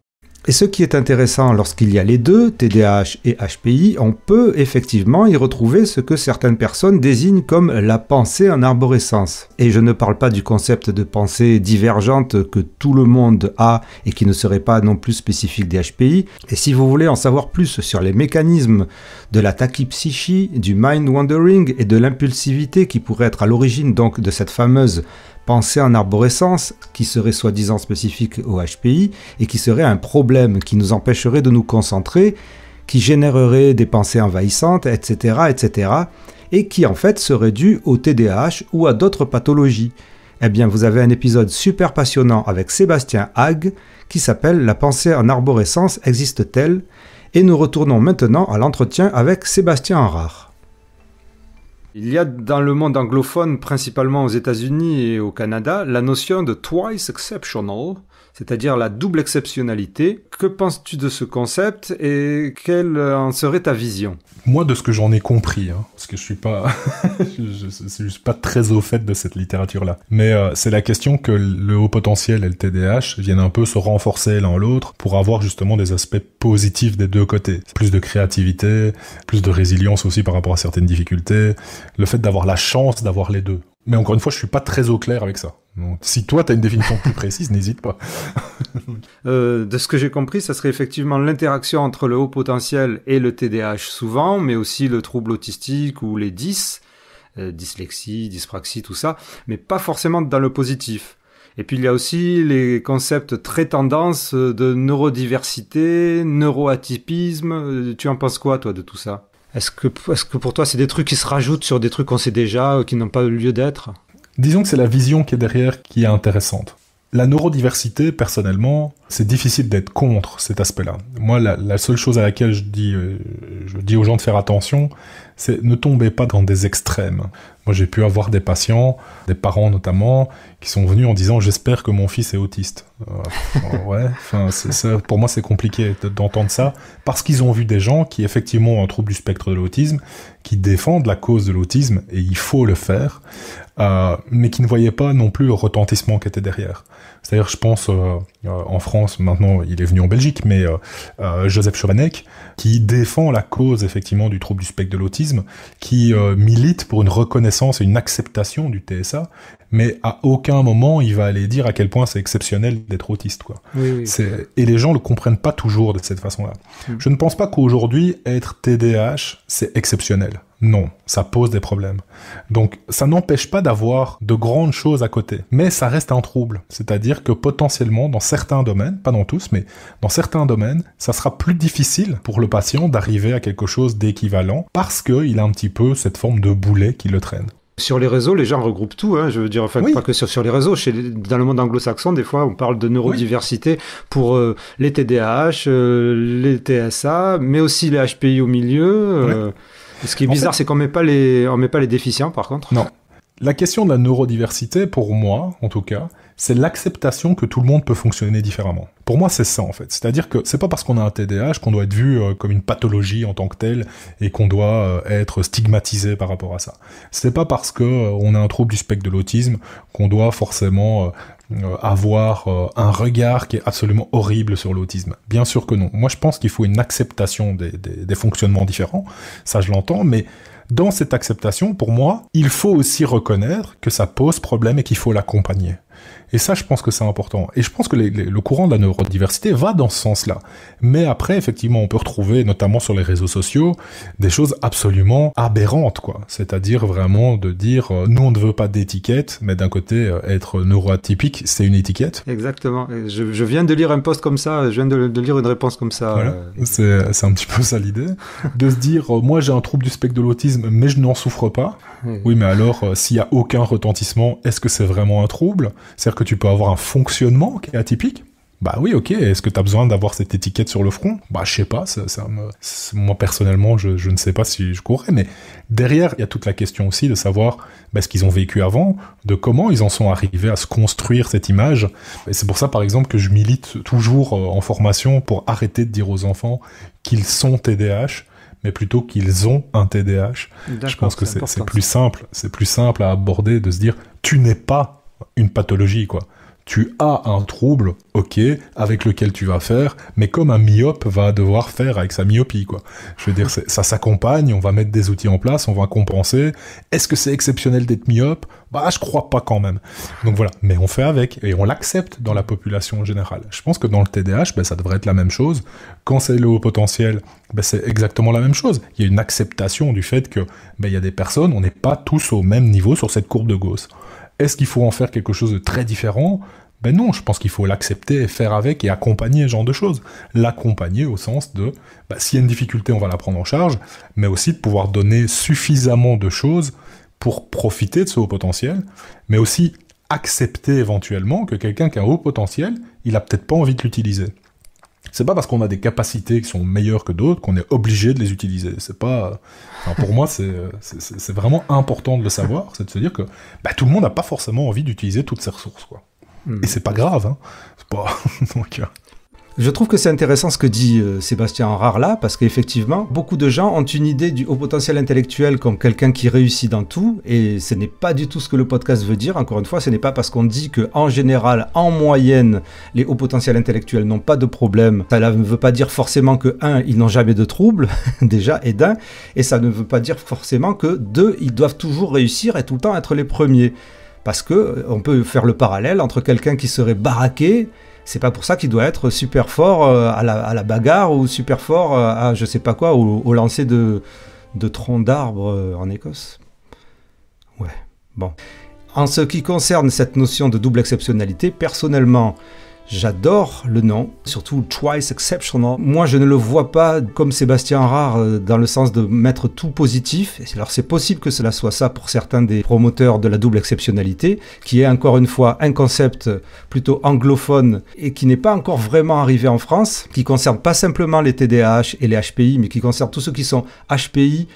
Speaker 1: Et ce qui est intéressant lorsqu'il y a les deux, TDAH et HPI, on peut effectivement y retrouver ce que certaines personnes désignent comme la pensée en arborescence. Et je ne parle pas du concept de pensée divergente que tout le monde a et qui ne serait pas non plus spécifique des HPI. Et si vous voulez en savoir plus sur les mécanismes de la tachypsychie, du mind wandering et de l'impulsivité qui pourrait être à l'origine donc de cette fameuse pensée en arborescence, qui serait soi-disant spécifique au HPI, et qui serait un problème qui nous empêcherait de nous concentrer, qui générerait des pensées envahissantes, etc., etc., et qui en fait serait dû au TDAH ou à d'autres pathologies. Eh bien, vous avez un épisode super passionnant avec Sébastien Hague, qui s'appelle « La pensée en arborescence existe-t-elle ?» Et nous retournons maintenant à l'entretien avec Sébastien Harard. Il y a dans le monde anglophone, principalement aux États-Unis et au Canada, la notion de « twice exceptional », c'est-à-dire la double exceptionnalité. Que penses-tu de ce concept et quelle en serait ta vision ?
Speaker 2: Moi, de ce que j'en ai compris, parce que je suis pas, je suis pas très au fait de cette littérature-là, mais c'est la question que le haut potentiel et le TDAH viennent un peu se renforcer l'un l'autre pour avoir justement des aspects positifs des deux côtés. Plus de créativité, plus de résilience aussi par rapport à certaines difficultés, le fait d'avoir la chance d'avoir les deux. Mais encore une fois, je suis pas très au clair avec ça. Donc, si toi, tu as une définition plus précise, n'hésite pas.
Speaker 1: De ce que j'ai compris, ça serait effectivement l'interaction entre le haut potentiel et le TDAH souvent, mais aussi le trouble autistique ou les DIS, dyslexie, dyspraxie, tout ça, mais pas forcément dans le positif. Et puis il y a aussi les concepts très tendances de neurodiversité, neuroatypisme. Tu en penses quoi, toi, de tout ça ? Est-ce que pour toi, c'est des trucs qui se rajoutent sur des trucs qu'on sait déjà, qui n'ont pas lieu d'être ?
Speaker 2: Disons que c'est la vision qui est derrière qui est intéressante. La neurodiversité, personnellement, c'est difficile d'être contre cet aspect-là. Moi, la seule chose à laquelle je dis aux gens de faire attention, c'est ne tombez pas dans des extrêmes. Moi, j'ai pu avoir des patients, des parents notamment, qui sont venus en disant « j'espère que mon fils est autiste ». Ouais, enfin, pour moi, c'est compliqué d'entendre ça, parce qu'ils ont vu des gens qui, effectivement, ont un trouble du spectre de l'autisme, qui défendent la cause de l'autisme, et il faut le faire, mais qui ne voyaient pas non plus le retentissement qui était derrière. C'est-à-dire, je pense, en France, maintenant, il est venu en Belgique, mais Joseph Chovanec, qui défend la cause, effectivement, du trouble du spectre de l'autisme, qui milite pour une reconnaissance et une acceptation du TSA, mais à aucun moment, il va aller dire à quel point c'est exceptionnel d'être autiste, quoi.
Speaker 1: Oui.
Speaker 2: Et les gens le comprennent pas toujours de cette façon-là. Je ne pense pas qu'aujourd'hui, être TDAH, c'est exceptionnel. Non, ça pose des problèmes. Donc, ça n'empêche pas d'avoir de grandes choses à côté. Mais ça reste un trouble. C'est-à-dire que potentiellement, dans certains domaines, pas dans tous, mais dans certains domaines, ça sera plus difficile pour le patient d'arriver à quelque chose d'équivalent parce qu'il a un petit peu cette forme de boulet qui le traîne.
Speaker 1: Sur les réseaux, les gens regroupent tout, je veux dire, enfin, oui. Pas que sur les réseaux. Dans le monde anglo-saxon, des fois, on parle de neurodiversité pour les TDAH, les TSA, mais aussi les HPI au milieu. Ce qui est bizarre, c'est qu'on met pas les déficients, par contre.
Speaker 2: Non. La question de la neurodiversité, pour moi, en tout cas, c'est l'acceptation que tout le monde peut fonctionner différemment. Pour moi, c'est ça, en fait. C'est-à-dire que c'est pas parce qu'on a un TDAH qu'on doit être vu comme une pathologie en tant que telle et qu'on doit être stigmatisé par rapport à ça. C'est pas parce que on a un trouble du spectre de l'autisme qu'on doit forcément avoir un regard qui est absolument horrible sur l'autisme. Bien sûr que non. Moi, je pense qu'il faut une acceptation des fonctionnements différents. Ça, je l'entends, mais dans cette acceptation, pour moi, il faut aussi reconnaître que ça pose problème et qu'il faut l'accompagner. Et ça, je pense que c'est important. Et je pense que le courant de la neurodiversité va dans ce sens-là. Mais après, effectivement, on peut retrouver, notamment sur les réseaux sociaux, des choses absolument aberrantes, quoi. C'est-à-dire vraiment de dire, nous, on ne veut pas d'étiquette, mais d'un côté, être neuroatypique, c'est une étiquette.
Speaker 1: Exactement. Je viens de lire un post comme ça, je viens de lire une réponse comme ça.
Speaker 2: Voilà. C'est un petit peu ça l'idée. De se dire, moi, j'ai un trouble du spectre de l'autisme, mais je n'en souffre pas. Oui, mais alors, s'il y a aucun retentissement, est-ce que c'est vraiment un trouble ? C'est-à-dire que tu peux avoir un fonctionnement qui est atypique ? Bah oui, ok. Est-ce que tu as besoin d'avoir cette étiquette sur le front ? Bah je sais pas. Moi personnellement, je ne sais pas si je courrais. Mais derrière, il y a toute la question aussi de savoir ce qu'ils ont vécu avant, de comment ils en sont arrivés à se construire cette image. Et c'est pour ça, par exemple, que je milite toujours en formation pour arrêter de dire aux enfants qu'ils sont TDAH, mais plutôt qu'ils ont un TDAH. Je pense que c'est plus simple. C'est plus simple à aborder de se dire tu n'es pas une pathologie, quoi. Tu as un trouble, ok, avec lequel tu vas faire, mais comme un myope va devoir faire avec sa myopie, quoi. Je veux dire, ça s'accompagne, on va mettre des outils en place, on va compenser. Est-ce que c'est exceptionnel d'être myope ? Bah, je crois pas quand même. Donc voilà, mais on fait avec, et on l'accepte dans la population générale. Je pense que dans le TDAH, ça devrait être la même chose. Quand c'est le haut potentiel, c'est exactement la même chose. Il y a une acceptation du fait que, il y a des personnes, on n'est pas tous au même niveau sur cette courbe de Gauss. Est-ce qu'il faut en faire quelque chose de très différent ? Non, je pense qu'il faut l'accepter, faire avec et accompagner ce genre de choses. L'accompagner au sens de, s'il y a une difficulté, on va la prendre en charge, mais aussi de pouvoir donner suffisamment de choses pour profiter de ce haut potentiel, mais aussi accepter éventuellement que quelqu'un qui a un haut potentiel, il a peut-être pas envie de l'utiliser. C'est pas parce qu'on a des capacités qui sont meilleures que d'autres qu'on est obligé de les utiliser. C'est pas, enfin, pour moi, c'est vraiment important de le savoir, c'est de se dire que tout le monde n'a pas forcément envie d'utiliser toutes ces ressources, quoi. Et c'est pas grave, hein. C'est pas donc.
Speaker 1: Je trouve que c'est intéressant ce que dit Sébastien Harard là, parce qu'effectivement, beaucoup de gens ont une idée du haut potentiel intellectuel comme quelqu'un qui réussit dans tout, et ce n'est pas du tout ce que le podcast veut dire. Encore une fois, ce n'est pas parce qu'on dit qu'en général, en moyenne, les hauts potentiels intellectuels n'ont pas de problème. Ça ne veut pas dire forcément que, 1, ils n'ont jamais de troubles, déjà, et ça ne veut pas dire forcément que, 2, ils doivent toujours réussir et tout le temps être les premiers. Parce que on peut faire le parallèle entre quelqu'un qui serait baraqué. C'est pas pour ça qu'il doit être super fort à la bagarre ou super fort à je sais pas quoi, au lancer de troncs d'arbres en Écosse. Ouais, bon. En ce qui concerne cette notion de double exceptionnalité, personnellement, j'adore le nom, surtout twice exceptional. Moi, je ne le vois pas comme Sébastien Harard dans le sens de mettre tout positif. Alors, c'est possible que cela soit ça pour certains des promoteurs de la double exceptionnalité, qui est encore une fois un concept plutôt anglophone et qui n'est pas encore vraiment arrivé en France, qui concerne pas simplement les TDAH et les HPI, mais qui concerne tous ceux qui sont HPI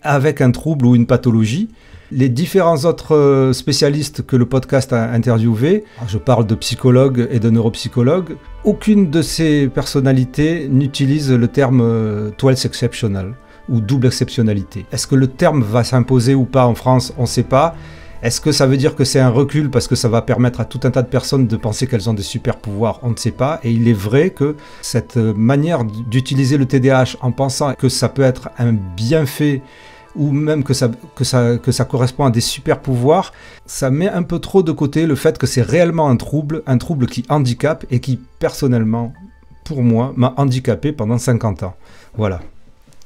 Speaker 1: avec un trouble ou une pathologie. Les différents autres spécialistes que le podcast a interviewés, je parle de psychologues et de neuropsychologues, aucune de ces personnalités n'utilise le terme twice exceptional ou double exceptionnalité. Est-ce que le terme va s'imposer ou pas en France? On ne sait pas. Est-ce que ça veut dire que c'est un recul parce que ça va permettre à tout un tas de personnes de penser qu'elles ont des super pouvoirs? On ne sait pas. Et il est vrai que cette manière d'utiliser le TDAH en pensant que ça peut être un bienfait ou même que ça correspond à des super pouvoirs, ça met un peu trop de côté le fait que c'est réellement un trouble qui handicape et qui, personnellement, pour moi, m'a handicapé pendant 50 ans. Voilà.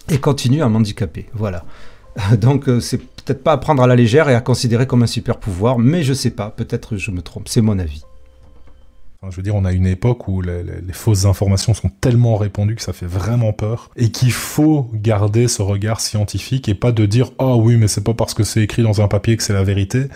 Speaker 1: Et continue à m'handicaper. Voilà. Donc, c'est peut-être pas à prendre à la légère et à considérer comme un super pouvoir, mais je sais pas, peut-être je me trompe, c'est mon avis.
Speaker 2: Je veux dire, on a une époque où les fausses informations sont tellement répandues que ça fait vraiment peur et qu'il faut garder ce regard scientifique et pas de dire « Ah oui, mais c'est pas parce que c'est écrit dans un papier que c'est la vérité ».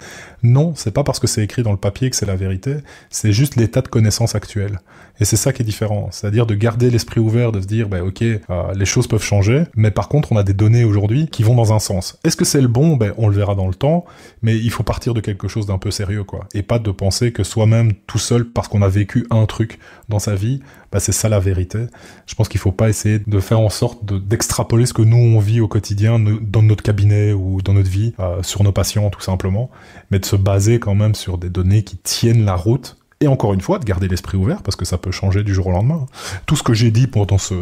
Speaker 2: Non, c'est pas parce que c'est écrit dans le papier que c'est la vérité, c'est juste l'état de connaissance actuel. Et c'est ça qui est différent, c'est-à-dire de garder l'esprit ouvert, de se dire « Ok, les choses peuvent changer, mais par contre, on a des données aujourd'hui qui vont dans un sens. Est-ce que c'est le bon? On le verra dans le temps, mais il faut partir de quelque chose d'un peu sérieux, quoi. Et pas de penser que soi-même, tout seul, parce qu'on a vécu un truc dans sa vie, c'est ça la vérité. Je pense qu'il faut pas essayer de faire en sorte d'extrapoler ce que nous on vit au quotidien dans notre cabinet ou dans notre vie, sur nos patients tout simplement, mais de se baser quand même sur des données qui tiennent la route. Et encore une fois, de garder l'esprit ouvert, parce que ça peut changer du jour au lendemain. Tout ce que j'ai dit pendant ce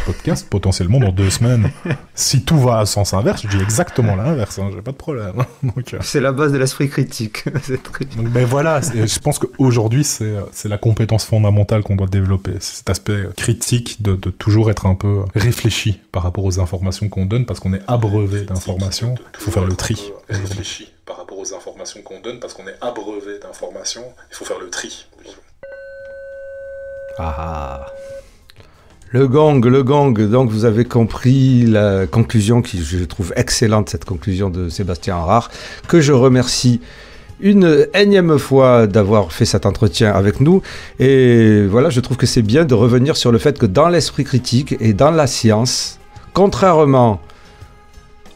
Speaker 2: podcast, potentiellement dans 2 semaines, si tout va à sens inverse, je dis exactement l'inverse, j'ai pas de problème. Donc,
Speaker 1: c'est la base de l'esprit critique. C'est très...
Speaker 2: Donc, voilà, je pense qu'aujourd'hui, c'est la compétence fondamentale qu'on doit développer. C'est cet aspect critique de toujours être un peu réfléchi par rapport aux informations qu'on donne, parce qu'on est abreuvé d'informations. Il faut faire le tri. Réfléchi par rapport aux informations qu'on donne, parce qu'on est abreuvé d'informations, il faut faire le tri.
Speaker 1: Ah, le gang, donc vous avez compris la conclusion qui je trouve excellente, cette conclusion de Sébastien Harard, que je remercie une énième fois d'avoir fait cet entretien avec nous. Et voilà, je trouve que c'est bien de revenir sur le fait que dans l'esprit critique et dans la science, contrairement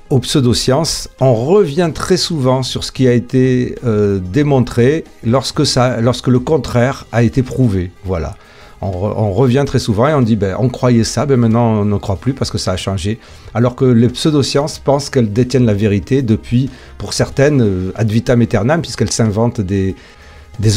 Speaker 1: aux pseudosciences, on revient très souvent sur ce qui a été démontré lorsque le contraire a été prouvé. Voilà. On revient très souvent et on dit on croyait ça, maintenant on ne croit plus parce que ça a changé. Alors que les pseudosciences pensent qu'elles détiennent la vérité depuis, pour certaines, ad vitam aeternam, puisqu'elles s'inventent des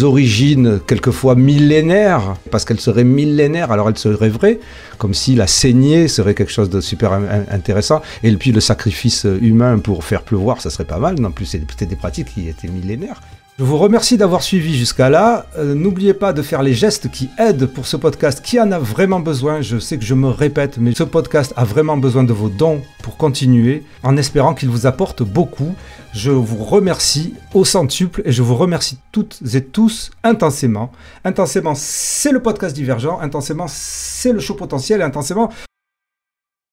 Speaker 1: origines quelquefois millénaires, parce qu'elles seraient millénaires, alors elles seraient vraies, comme si la saignée serait quelque chose de super intéressant, et puis le sacrifice humain pour faire pleuvoir, ça serait pas mal, non plus c'était des pratiques qui étaient millénaires. Je vous remercie d'avoir suivi jusqu'à là. N'oubliez pas de faire les gestes qui aident pour ce podcast qui en a vraiment besoin. Je sais que je me répète, mais ce podcast a vraiment besoin de vos dons pour continuer, en espérant qu'il vous apporte beaucoup. Je vous remercie au centuple et je vous remercie toutes et tous intensément. Intensément, c'est le podcast Divergent. Intensément, c'est le show potentiel. Et intensément,